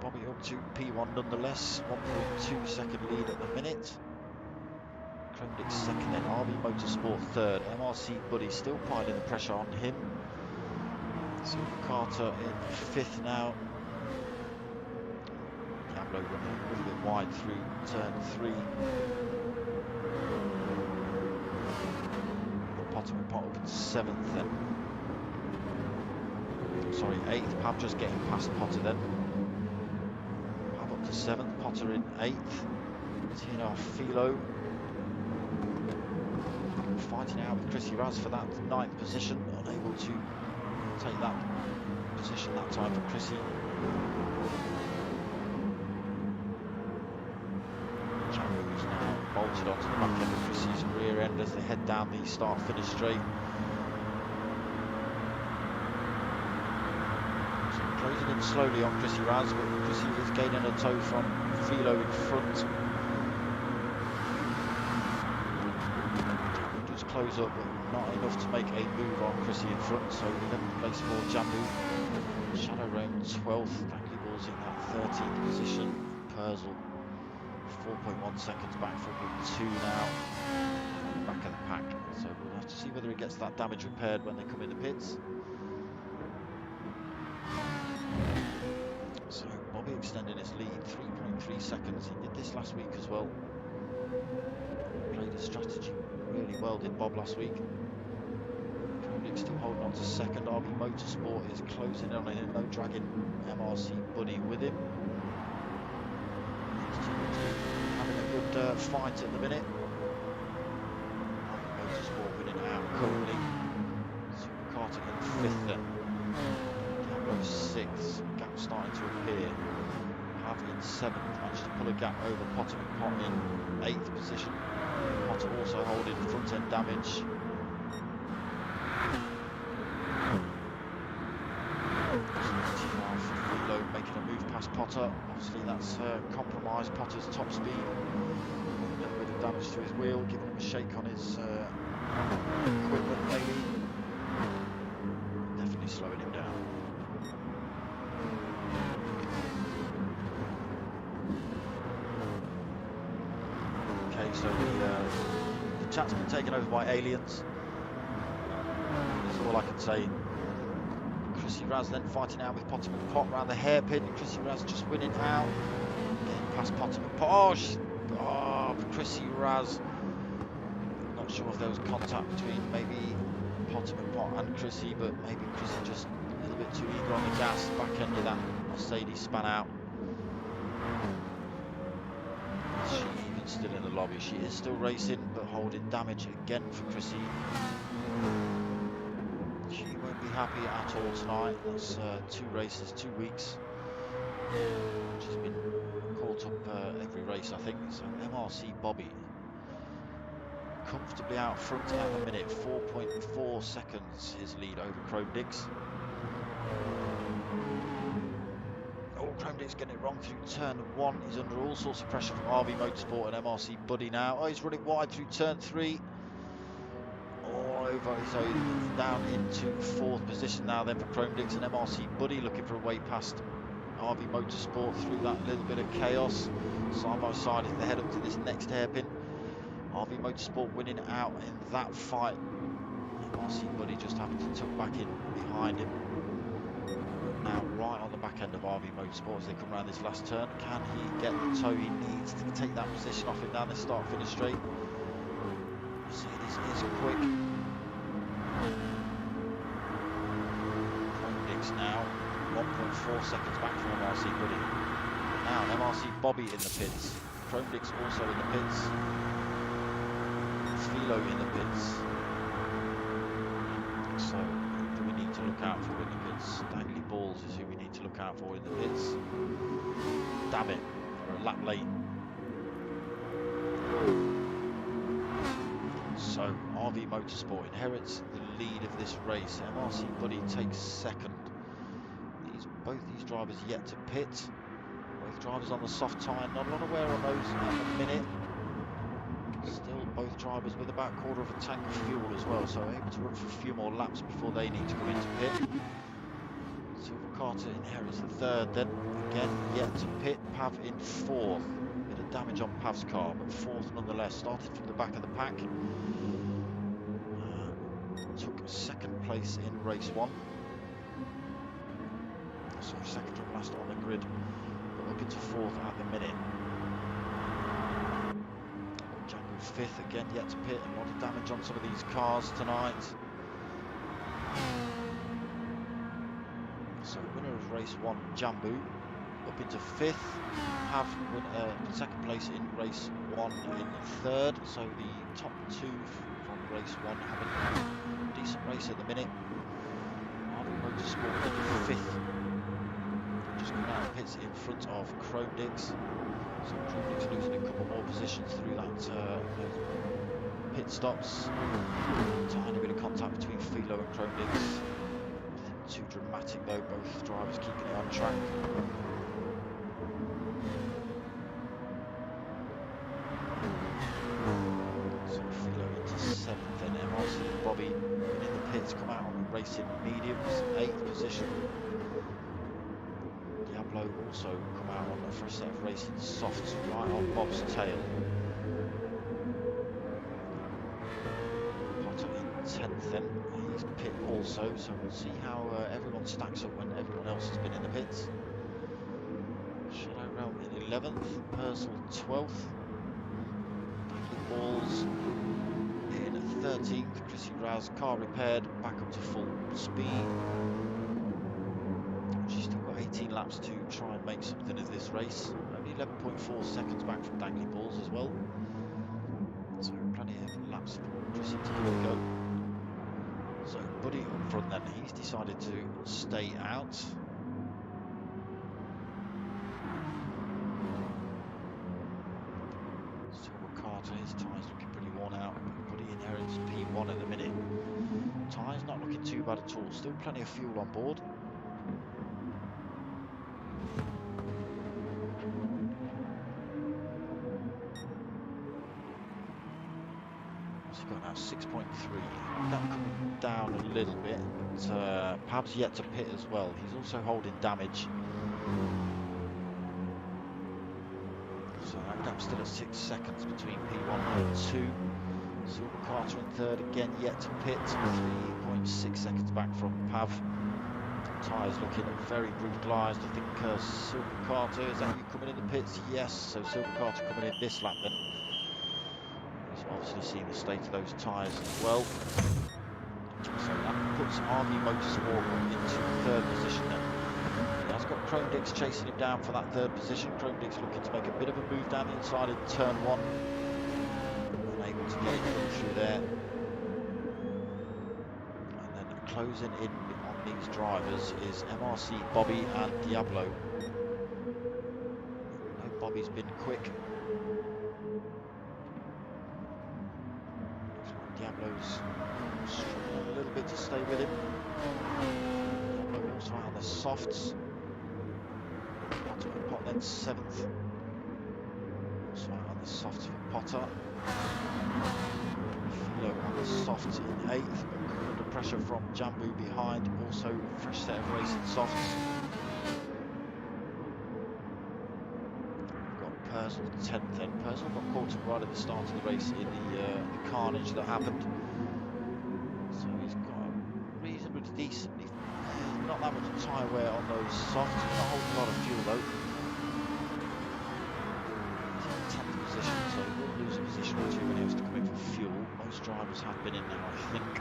Bobby up to P1 nonetheless, 1.2 second lead at the minute. Chrome Dix second, then RB Motorsport third. MRC Buddy still piling the pressure on him. Silver Carter in fifth now. Diablo running a little bit wide through turn 3. Potter and Potter up in 7th then. Sorry, 8th. Pab just getting past Potter then. Pab up to 7th. Potter in 8th. Tina Philo fighting out with Chrissy Raz for that 9th position. Unable to take that position that time for Chrissy. Jambo's now bolted onto the back end of Chrissy's rear end as they head down the start finish straight. So closing in slowly on Chrissy Raz, but Chrissy is gaining a toe from Philo in front. Jambo does close up, but not enough to make a move on Chrissy in front, so 11th place for Jambo. Shadow Realm 12th, Thankly Balls in that 13th position. Purcell 4.1 seconds back, 4.2 now. Back of the pack, so we'll have to see whether he gets that damage repaired when they come in the pits. So Bobby extending his lead 3.3 seconds. He did this last week as well. Played his strategy really well, did Bob last week. Still holding on to second. RB Motorsport is closing on in, no dragging MRC Buddy with him. Having a good fight at the minute. RB Motorsport winning out currently. Super Carter in 5th then. Diablo 6th. Gap starting to appear. Pav in 7th. Managed to pull a gap over Potter and Pot in 8th position. Potter also holding front end damage. Making a move past Potter. Obviously that's compromised Potter's top speed. A little bit of damage to his wheel, giving him a shake on his equipment maybe. Definitely slowing him down. Okay, so the chat's been taken over by aliens. That's all I can say. Chrissy Raz then fighting out with Potter and Pot around the hairpin. Chrissy Raz just winning out. Getting past Potter and Pot. Chrissy Raz. Not sure if there was contact between maybe Potter and Pot and Chrissy, but maybe Chrissy just a little bit too eager on the gas. Back end of that Mercedes span out. Is she even still in the lobby? She is still racing, but holding damage again for Chrissy. She won't be happy at all tonight. That's 2 races, 2 weeks. She's been caught up every race, I think. So MRC Bobby comfortably out front at the minute. 4.4 seconds his lead over Chrome Dix. Oh, Chrome Dix getting it wrong through turn 1. He's under all sorts of pressure from RB Motorsport and MRC Buddy now. Oh, he's running wide through turn 3. Over, so he's down into 4th position now then for Chrome Dix and MRC Buddy looking for a way past RB Motorsport through that little bit of chaos. Side by side as they head up to this next hairpin. RB Motorsport winning out in that fight. MRC Buddy just having to tuck back in behind him. Now right on the back end of RB Motorsport as they come around this last turn. Can he get the toe he needs to take that position off him down this start finish straight? See, this is quick. Chrome Dix now 1.4 seconds back from MRC Buddy. Now MRC Bobby in the pits. Chrome Dix also in the pits. Philo in the pits. So who do we need to look out for in the pits. Dangly Balls is who we need to look out for in the pits. Damn it, we're a lap late. So, RV Motorsport inherits the lead of this race. MRC Buddy takes second. Both these drivers yet to pit. Both drivers on the soft tyre, not a lot of wear on those at the minute. Still both drivers with about a quarter of a tank of fuel as well, so able to run for a few more laps before they need to come into pit. Silver Carter inherits the third then, again yet to pit. Pav in fourth. Bit of damage on Pav's car, but fourth nonetheless. Started from the back of the pack. Took second place in race one. So second from last on the grid, but up into fourth at the minute. Django fifth, again yet to pit. A lot of damage on some of these cars tonight. So winner of race one, Jambu, up into fifth. Have second place in race one in third. So the top two from race one having a decent race at the minute. RV Motorsport in fifth. Just coming out of pits in front of Chromedix. So Chromedix losing a couple more positions through that pit stops. Tiny bit of contact between Philo and Chromedix. Nothing too dramatic though, both drivers keeping it on track. So Philo into seventh, then MRC Bobby in the pits, come out on racing mediums, 8th position. Diablo also come out on a fresh set of racing softs right on Bob's tail. Potter in 10th then, he's pit also, so we'll see how everyone stacks up when everyone else has been in the pits. Shadow Realm in 11th, Purcell 12th, Dangly Balls in 13th, Chrissy Raz car repaired, back up to full speed. She's still got 18 laps to try and make something of this race. Only 11.4 seconds back from Dangly Balls as well. So plenty of laps for Chrissy to give it a go. So Buddy up front then, he's decided to stay out. Silver Carter, his tyres looking pretty worn out. Buddy inherits P1 at the minute. Tyres not looking too bad at all, still plenty of fuel on board. Got now 6.3. That coming down a little bit, but Pav's yet to pit as well. He's also holding damage. So that gap's still at 6 seconds between P1 and 2. Silver Carter in third, again yet to pit. 3.6 seconds back from Pav. Tyres looking very brutalised. I think Silver Carter, is that you coming in the pits? Yes, so Silver Carter coming in this lap then. Obviously seen the state of those tyres as well. So that puts RV Motorsport into third position then. He has got Chromedix chasing him down for that third position. Chromedix looking to make a bit of a move down the inside in turn one. Unable to get it through there. And then closing in on these drivers is MRC Bobby and Diablo. No, Bobby's been quick. Diablo's struggling a little bit to stay with him. Diablo also out on the softs. Potter and Pot then 7th. Also out on the softs for Potter. Philo on the softs in 8th. Under pressure from Jambu behind. Also fresh set of racing softs. Purcell 10th then. Purcell got caught right at the start of the race in the carnage that happened. So he's got a reasonably decent, not that much tyre wear on those softs, not a whole lot of fuel though. He's in 10th position, so he will lose a position or two when he has to come in for fuel. Most drivers have been in now, I think.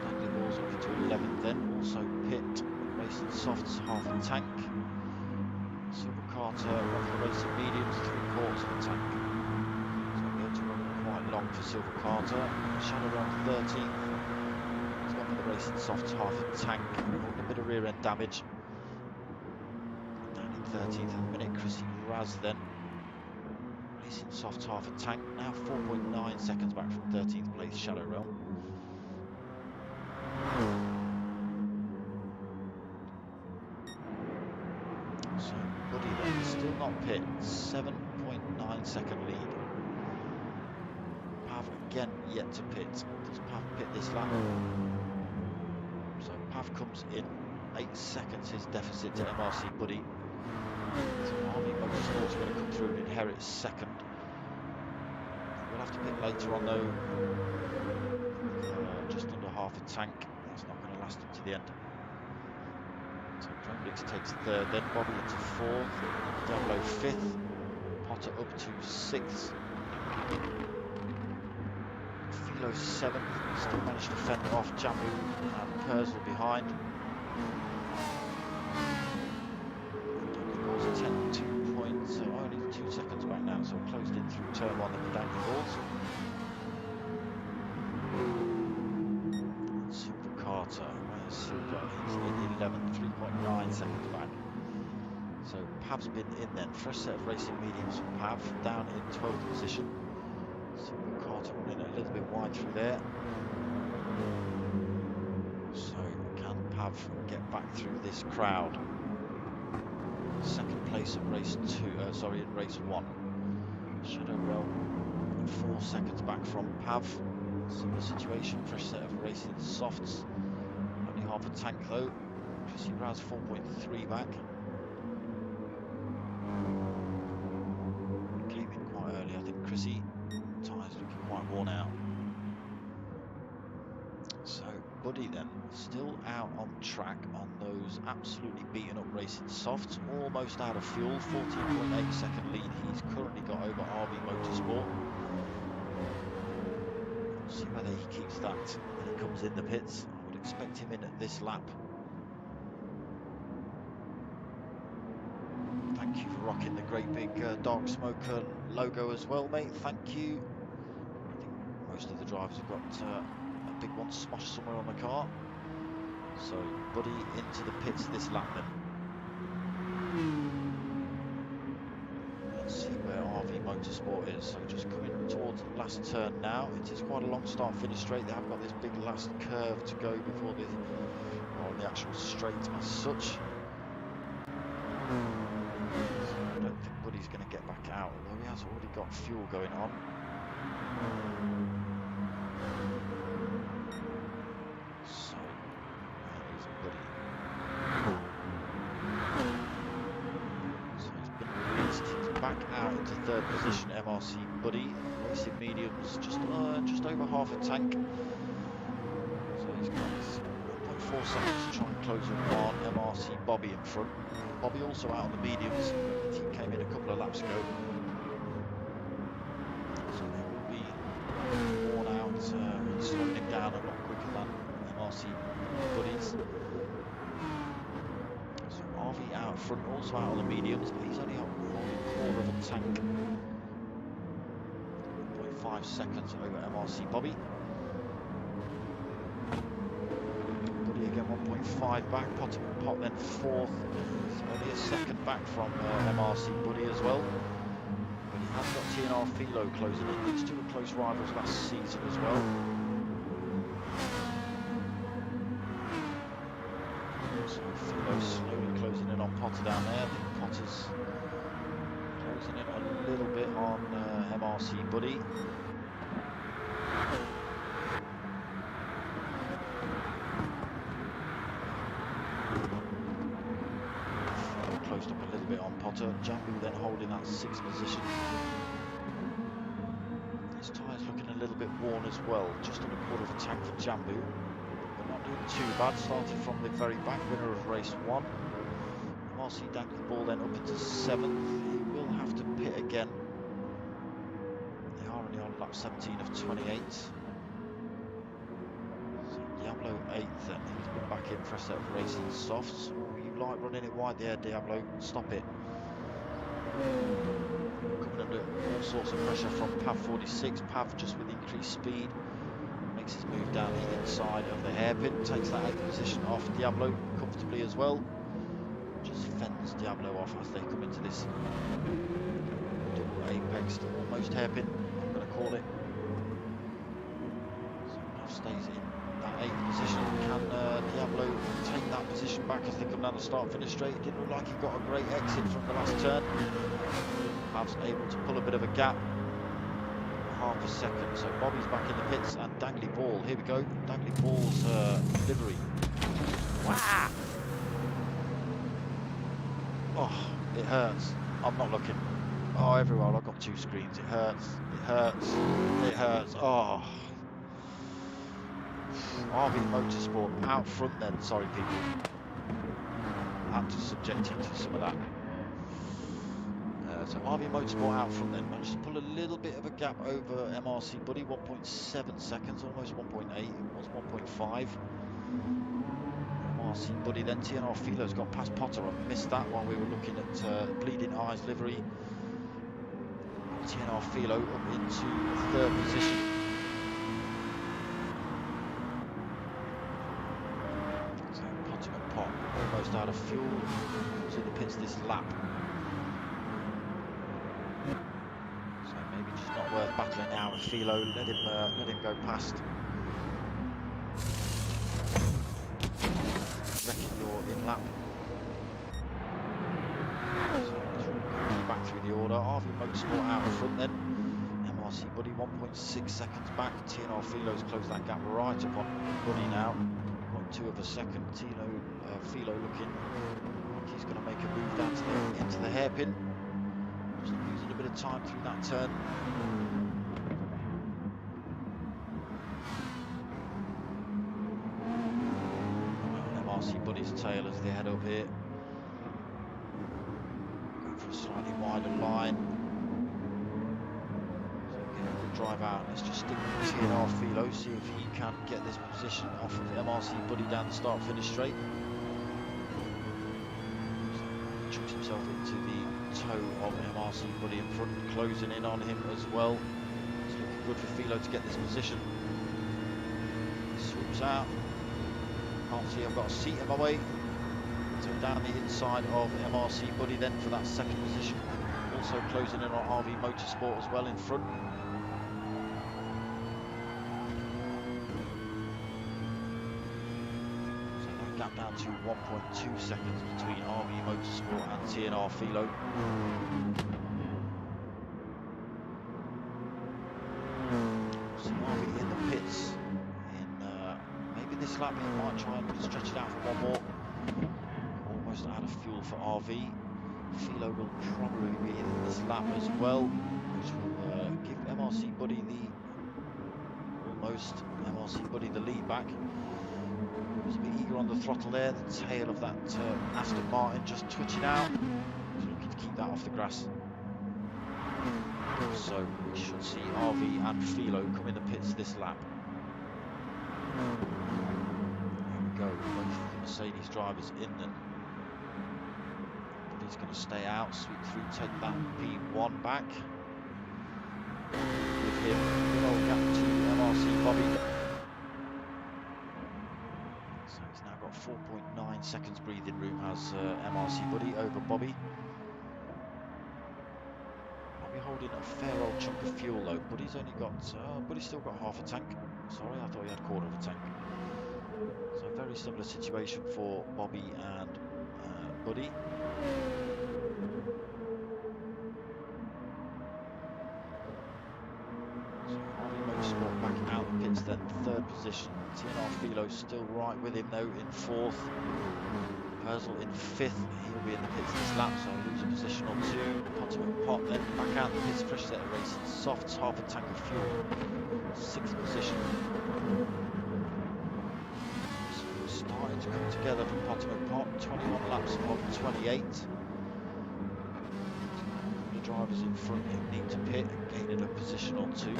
Dangly Balls up into 11th then, also pit, racing softs, half a tank. Silver Carter off the racing mediums, 3/4 of a tank. So we'll be able to run quite long for Silver Carter. Shadow Realm 13th. He's gone for the racing softs, half a tank, a bit of rear end damage. Down in 13th at the minute. Chrissy Raz then racing softs, half a tank, now 4.9 seconds back from 13th place Shadow Realm. So Buddy then still not pit, 7.9 second lead. Pav again yet to pit. Does Pav pit this lap? So Pav comes in, 8 seconds his deficit to MRC Buddy. So Army Motorsport's going to come through and inherit second. We'll have to pit later on though. Just under half a tank. That's not going to last him to the end. So Kremlix takes third, then Bobby into fourth, Diablo fifth, Potter up to sixth. Philo seventh, still managed to fend off Jambu and Perzel behind. Balls 10-2 points, so only 2 seconds back now, so closed in through turn one of the Danky Balls. Super Carter, where's Super? He's in 11th, 3.9 seconds back. So Pav's been in then, fresh set of racing mediums for Pav, down in 12th position. Super Carter running a little bit wide through there. So can Pav get back through this crowd? Second place at race in race one. Shadow Realm 4 seconds back from Pav. Similar situation, fresh set of racing softs. Only half a tank though. Chrissy Raz 4.3 back. Came in quite early, I think Chrissy. Tyres looking quite worn out. So Buddy then, still out on track on those absolutely beaten up racing softs, almost out of fuel, 14.8 second lead he's currently got over RV Motorsport. We'll see whether he keeps that when he comes in the pits. I would expect him in at this lap. Thank you for rocking the great big Dark Smoker logo as well, mate. Thank you. I think most of the drivers have got a big one smashed somewhere on the car. So Buddy into the pits this lap then. Let's see where RV Motorsport is. So just coming towards the last turn now. It is quite a long start finish straight. They have got this big last curve to go before they are on the actual straight as such. So I don't think Buddy's going to get back out, although he has already got fuel going on. So where is Buddy? So he's been released. He's back out into third position. MRC Buddy, racing mediums, just over half a tank. So he's got 1.4 seconds to try and close him on MRC Bobby in front. Bobby also out on the mediums. He came in a couple of laps ago. So they will be worn out, slowing him down a lot quicker than MRC Buddies. So RV out front, also out on the mediums, but he's only on a quarter of a tank. 1.5 seconds over MRC Bobby. Buddy again 1.5 back, Pot then fourth. He's only a second back from MRC Buddy as well. But he has got TNR Philo closing in. These two were close rivals last season as well. So Philo slowly closing in on Potter down there. I think Potter's closing in a little bit on MRC Buddy. Closed up a little bit on Potter. Jambu then holding that sixth position. His tyres looking a little bit worn as well. Just on a quarter of a tank for Jambu. But not doing too bad. Started from the very back, winner of race one. MRC Danky Ball then up into seventh. He will have to pit again. They are only on lap 17 of 28. So Diablo 8th then. He's been back in for a set of racing softs. Oh, you like running it wide there, Diablo. Stop it. Coming under all sorts of pressure from Pav 46. Pav just with increased speed. makes his move down the inside of the hairpin, takes that 8th position off Diablo comfortably as well. Just fends Diablo off as they come into this double apexed, almost hairpin, I'm going to call it. So now stays in that 8th position. Can Diablo take that position back as they come down the start-finish straight? It didn't look like he got a great exit from the last turn. Pav's able to pull a bit of a gap. Half a second, so Bobby's back in the pits, and Dangly Ball, here we go, Dangly Ball's livery. Wow! Oh, it hurts. I'm not looking. Oh, everywhere, I've got 2 screens. It hurts, it hurts, it hurts. Oh. RV Motorsport out front then, sorry people. I had to subject you to some of that. So RV Motorsport out front then, managed to pull a little bit of a gap over MRC Buddy, 1.7 seconds, almost 1.8, it was 1.5. MRC Buddy then, TNR Philo's got past Potter, I missed that while we were looking at Bleeding Eyes livery. TNR Philo up into 3rd position. So Potter and Pop almost out of fuel, comes in the pits this lap. So maybe just not worth battling now with Philo. Let him go past. Reckon you're in lap. So back through the order. RV Motorsport out in front then. MRC Buddy 1.6 seconds back. TNR Philo's closed that gap right upon Buddy now. 0.2 of a second. Philo looking like he's going to make a move down to into the hairpin. Just losing a bit of time through that turn. MRC Buddy's tail as they head up here. Going for a slightly wider line. So getting a good drive out. Let's just stick with TNR Philo, see if he can get this position off of MRC Buddy down the start-finish straight. Chucks himself into the toe of MRC Buddy in front, closing in on him as well. It's looking good for Philo to get this position. Swoops out. Can't see I've got a seat in my way. So down the inside of MRC Buddy then for that 2nd position. Also closing in on RV Motorsport as well in front. Gap down to 1.2 seconds between RV Motorsport and TNR Philo. See RV in the pits. Maybe this lap he might try and stretch it out for one more. Almost out of fuel for RV. Philo will probably be in this lap as well, which will give MRC Buddy the lead back. Was a bit eager on the throttle there, the tail of that Aston Martin just twitching out. He's looking to keep that off the grass. So we should see RV and Philo come in the pits this lap. Here we go, both the Mercedes drivers in then. But he's going to stay out, sweep through, take that P1 back. Give him a good old gap to MRC Bobby. 4.9 seconds breathing room has MRC Buddy over Bobby. Bobby holding a fair old chunk of fuel though. Buddy's still got half a tank. Sorry, I thought he had a quarter of a tank. So a very similar situation for Bobby and Buddy. So RV Motorsport back out the pits then, 3rd position. TNR Philo still right with him though in 4th. Perzel in 5th. He'll be in the pits this lap, so I'll lose a position or 2. Potter and Pop then back out the pits, fresh set of racing. Softs, half a tank of fuel. 6th position. So we're starting to come together for Potter and Pop. 21 laps of 28. The drivers in front who need to pit and gaining a position or 2.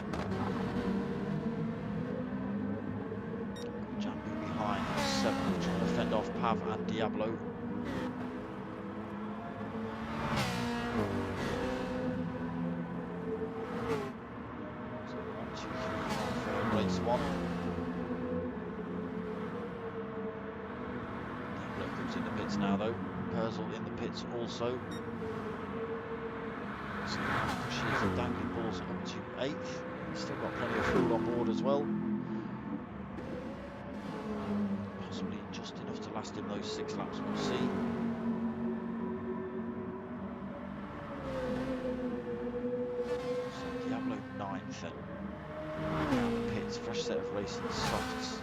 Behind 7th, trying to fend off Pav and Diablo. So 1, 2, 3 for race 1. Bill's in the pits now though. Purcell in the pits also. So pushes the dangling balls up to 8th. He's still got plenty of fuel on board as well. Possibly just enough to last him those 6 laps, we'll see. So Diablo 9th then. Down the pits, fresh set of racing softs.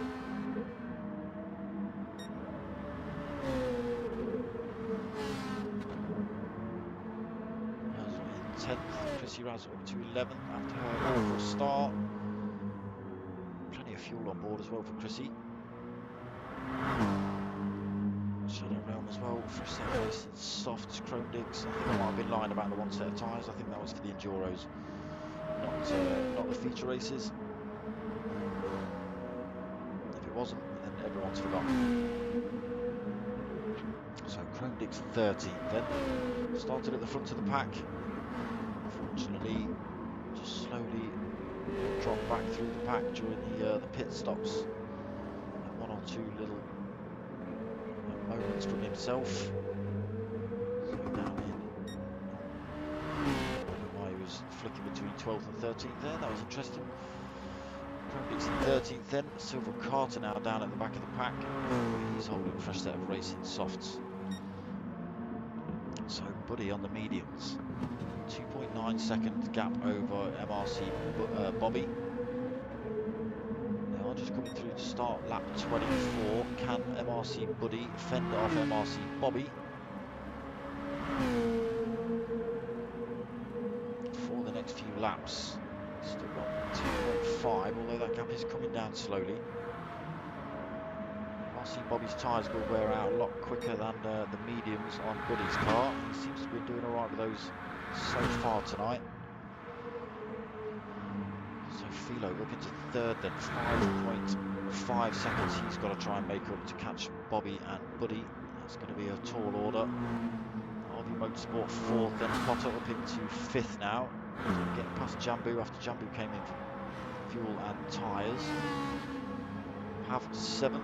Purcell in 10th, Chrissy Raz up to 11th after her awful start. Plenty of fuel on board as well for Chrissy. Shadow Realm as well, fresh set of racing softs, Chrome Digs. I think I might have been lying about the 1 set of tyres. I think that was for the Enduros, not the feature races. If it wasn't, then everyone's forgotten. So Chrome Digs 13th then. Started at the front of the pack. Unfortunately, just slowly dropped back through the pack during the pit stops. And 1 or 2 little moments from himself. So down in, I don't know why he was flicking between 12th and 13th there. That was interesting. Chrome Digs in 13th then. Silver Carter now down at the back of the pack. He's holding a fresh set of racing softs. So Buddy on the mediums. 2.9 second gap over MRC Bobby. They are just coming through to start lap 24. Can MRC Buddy fend off MRC Bobby for the next few laps? Still got 2.5, although that gap is coming down slowly. MRC Bobby's tyres will wear out a lot quicker than the mediums on Buddy's car. He seems to be doing alright with those so far tonight. So Philo up into 3rd then, 5.5 seconds he's got to try and make up to catch Bobby and Buddy. That's going to be a tall order. RV Motorsport 4th then, Potter up into 5th now. So getting past Jambu after Jambu came in for fuel and tyres. Have 7th.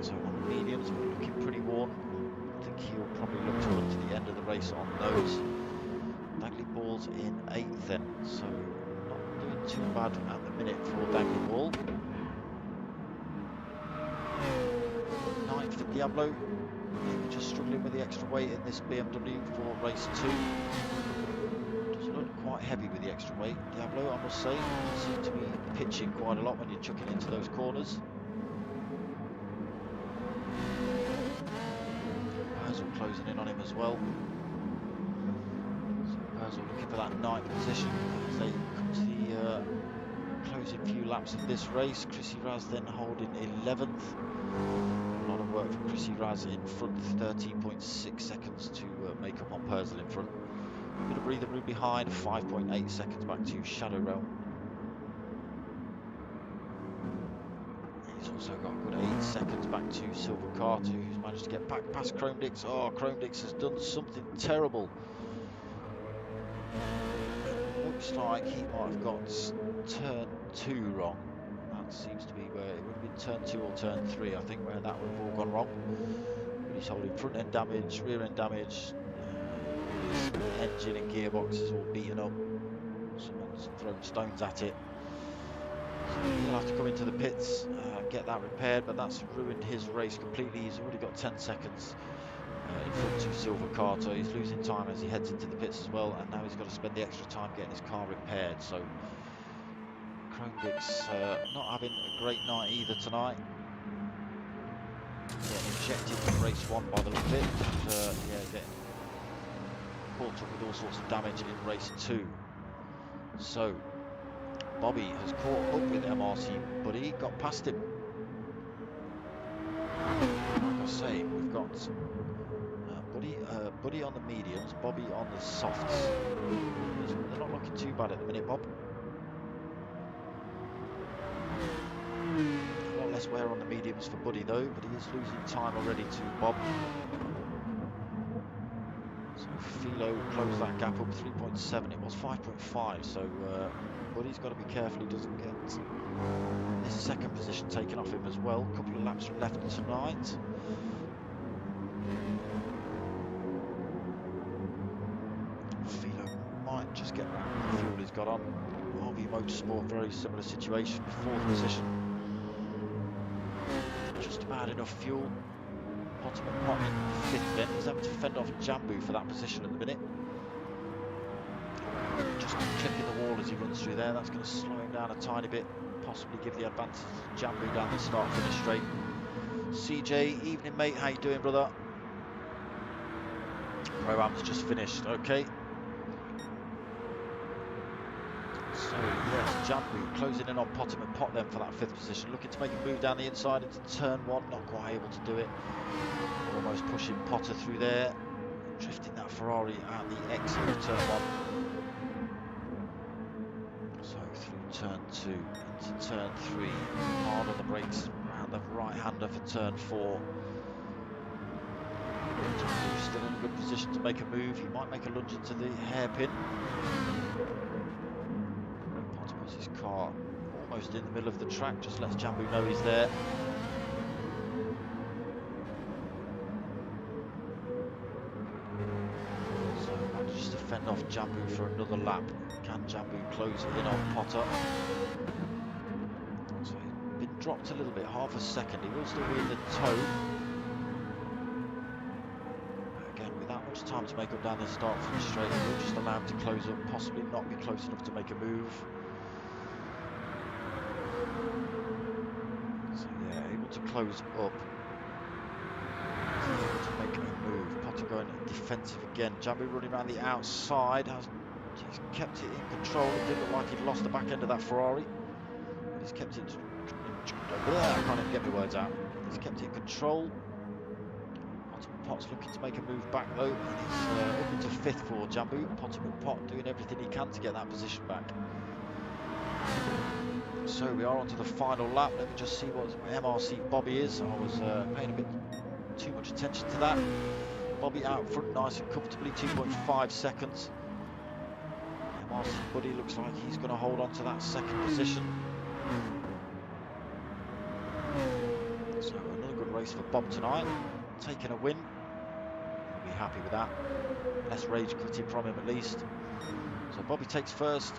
So on the mediums, we're looking pretty worn. I think he'll probably look to run to the end of the race on those. Dangling Ball's in 8th then, so not doing too bad at the minute for Dangling Ball. 9th for Diablo. Maybe just struggling with the extra weight in this BMW for race 2. Doesn't look quite heavy with the extra weight. Diablo, I must say, seems to be pitching quite a lot when you're chucking into those corners. Purcell closing in on him as well. So Purcell looking for that 9th position as they come to the closing few laps of this race. Chrissy Raz then holding 11th. A lot of work for Chrissy Raz in front, 13.6 seconds to make up on Purcell in front. A bit of breather room behind, 5.8 seconds back to Shadow Realm. He's also got a good 8 seconds back to Silver Carter, who's managed to get back past Chrome Dix. Oh, Chrome Dix has done something terrible. It looks like he might have got turn 2 wrong. That seems to be where it would have been turn 2 or turn 3, I think, where that would have all gone wrong. But he's holding front end damage, rear end damage. His engine and gearbox is all beaten up. Someone's thrown stones at it. So he'll have to come into the pits and get that repaired, but that's ruined his race completely. He's already got 10 seconds in front to Silver Carter. He's losing time as he heads into the pits as well, and now he's got to spend the extra time getting his car repaired. So Chrome Dix not having a great night either tonight. Getting injected in race 1 by the look of it, and yeah, getting caught up with all sorts of damage in race 2. So Bobby has caught up with MRC Buddy, got past him. Like I say, we've got Buddy on the mediums, Bobby on the softs. They're not looking too bad at the minute, Bob. A lot less wear on the mediums for Buddy though, but he is losing time already to Bob. So Philo closed that gap up 3.7, it was 5.5, so Buddy's got to be careful he doesn't get this second position taken off him as well. A couple of laps left tonight. Philo might just get round with the fuel he's got on. RV Motorsport, very similar situation, 4th position. Just about enough fuel. Bottom and pot in 5th then. He's having to fend off Jambu for that position at the minute. Just clipping the wall as he runs through there. That's going to slow him down a tiny bit. Possibly give the advantage to Jambu down the start finish straight. CJ, evening mate, how you doing, brother? Pro-Am's just finished, okay. So yes, Jambu closing in on Potham and Pot then for that 5th position, looking to make a move down the inside into turn 1, not quite able to do it. Almost pushing Potter through there, drifting that Ferrari at the exit of turn 1. So through turn 2 into turn 3, hard on the brakes around the right-hander for turn 4. Jambu's still in a good position to make a move. He might make a lunge into the hairpin. Potter puts his car almost in the middle of the track, just lets Jambu know he's there. So manages to fend off Jambu for another lap. Can Jambu close in on Potter? So he's been dropped a little bit, half a second. He will still be in the tow. Again, with that much time to make up down the start finish straight, we'll just allow him to close up, possibly not be close enough to make a move. So yeah, able to close up. To make a move. Potter going defensive again. Jambu running around the outside. He's kept it in control. It did look like he'd lost the back end of that Ferrari. But he's kept it. I can't even get my words out. He's kept it in control. Pot's looking to make a move back though, and he's up into 5th for Jambu. Potter and Pot doing everything he can to get that position back. So we are on to the final lap. Let me just see what MRC Bobby is. I was paying a bit too much attention to that. Bobby out front nice and comfortably, 2.5 seconds. MRC Buddy looks like he's going to hold on to that 2nd position. So another good race for Bob tonight. Taking a win. He'll be happy with that. Less rage quitting from him at least. So Bobby takes 1st.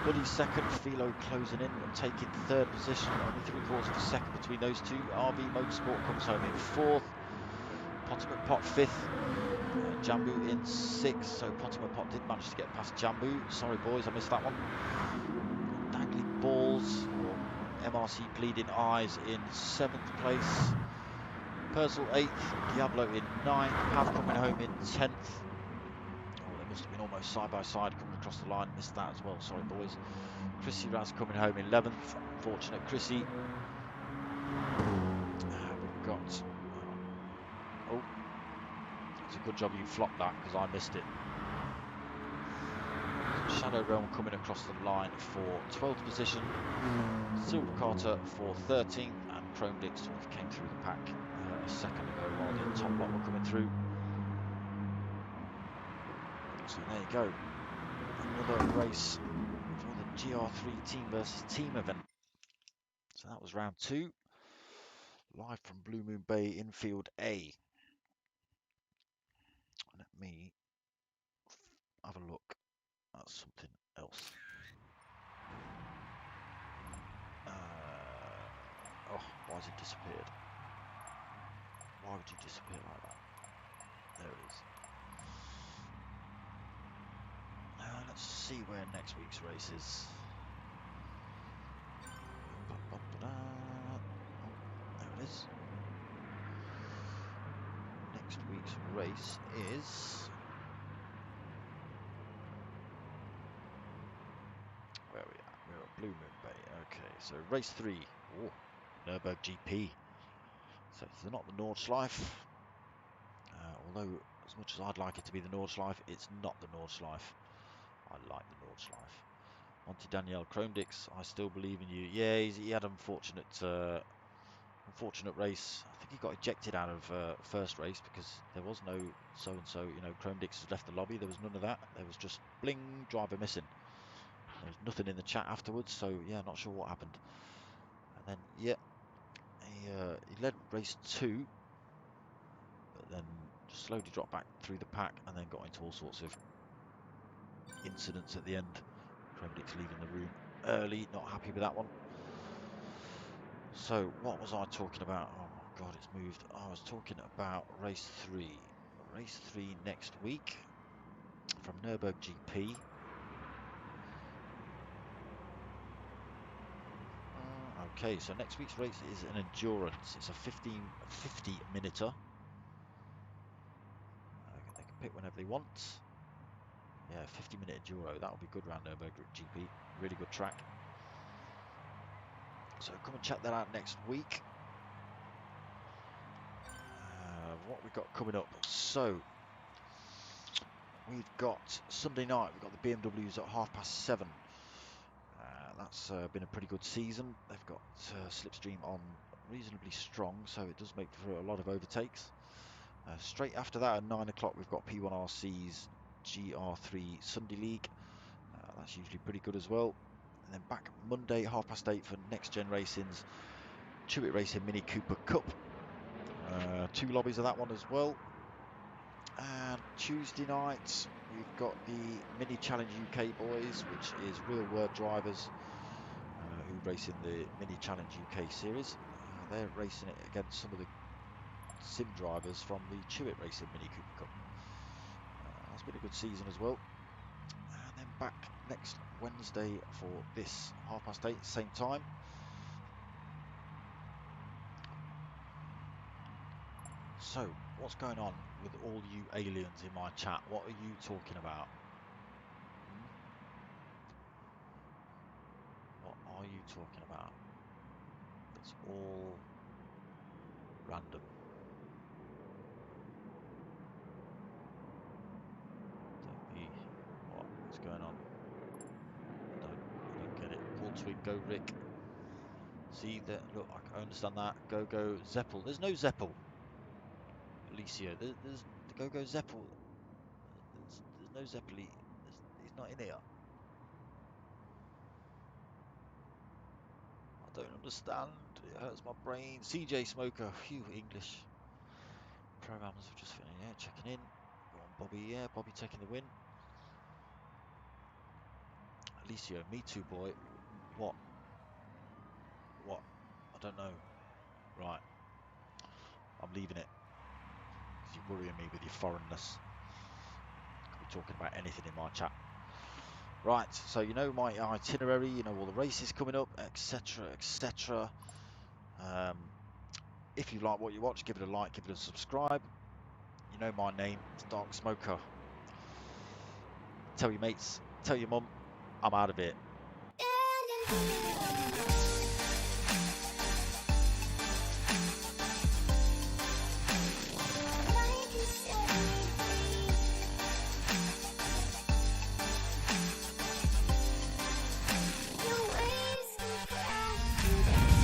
Buddy 2nd, Philo closing in and taking 3rd position, only 3/4 of a second between those two. RV Motorsport comes home in 4th, Potter and Pot 5th, Jambu in 6th, so Potter and Pot did manage to get past Jambu. Sorry boys, I missed that one. Dangling Balls, or MRC Bleeding Eyes in 7th place, Purcell 8th, Diablo in 9th, Pav coming home in 10th. Must have been almost side by side coming across the line. Missed that as well, sorry boys. Chrissy Raz coming home 11th. Fortunate Chrissy. We've got... Oh, it's a good job you flopped that because I missed it. Shadow Realm coming across the line for 12th position. Silver Carter for 13th. And Chrome Dix came through the pack a second ago while the top lot were coming through. So there you go, another race for the GR3 team versus team event. So that was round 2, live from Blue Moon Bay infield A. Let me have a look at something else. Oh, why has it disappeared? Why would you disappear like that? There it is. Let's see where next week's race is. Oh, there it is. Next week's race is... Where are we at? We're at Blue Moon Bay. Okay, so race 3. Oh, Nürburgring GP. So it's not the Nordschleife. Although, as much as I'd like it to be the Nordschleife, it's not the Nordschleife. I like the Nordschleife. Monty Daniel Chromedix, I still believe in you. Yeah, he had an unfortunate race. I think he got ejected out of first race because there was no so-and-so, you know, Chromedix has left the lobby. There was none of that. There was just bling, driver missing. There was nothing in the chat afterwards, so yeah, not sure what happened. And then, yeah, he led race 2. then slowly dropped back through the pack, and then got into all sorts of incidents at the end. Kravnik's leaving the room early, not happy with that one. So what was I talking about? Oh my god, it's moved. I was talking about race 3. Race 3 next week from Nürburgring GP. Okay, so next week's race is an endurance. It's a 50 minuter. They can pick whenever they want. Yeah, 50-minute enduro. That'll be good round Nürburgring GP. Really good track. So come and check that out next week. What we've got coming up. So we've got Sunday night. We've got the BMWs at 7:30. That's been a pretty good season. They've got slipstream on reasonably strong, so it does make for a lot of overtakes. Straight after that at 9 o'clock, we've got P1RC's GR3 Sunday League. That's usually pretty good as well. And then back Monday 8:30 for Next Gen Racing's TvT Racing Mini Cooper Cup. 2 lobbies of that one as well. And Tuesday night we've got the Mini Challenge UK boys, which is real world drivers who race in the Mini Challenge UK series. They're racing it against some of the sim drivers from the TvT Racing Mini Cooper Cup. That's been a good season as well. And then back next Wednesday for this 8:30, same time. So, what's going on with all you aliens in my chat? What are you talking about? What are you talking about? It's all random. Don't be. What's going on? I don't get it. Full tweet, go Rick. See that? Look, I understand that. Go Zeppel. There's no Zeppel. Alicia, there's go Zeppel. There's no Zeppeli. He's not in here. I don't understand. It hurts my brain. CJ Smoker. Phew, English. Programmers are just finished. Yeah, checking in. Go on, Bobby. Yeah, Bobby taking the win. Alicia, me too, boy. What? I don't know. Right. I'm leaving it. Because you're worrying me with your foreignness. Could be talking about anything in my chat. Right, so you know my itinerary, you know all the races coming up, etc, etc. If you like what you watch, give it a like, give it a subscribe. You know my name, it's Dark Smoker. Tell your mates, tell your mum, I'm out of here.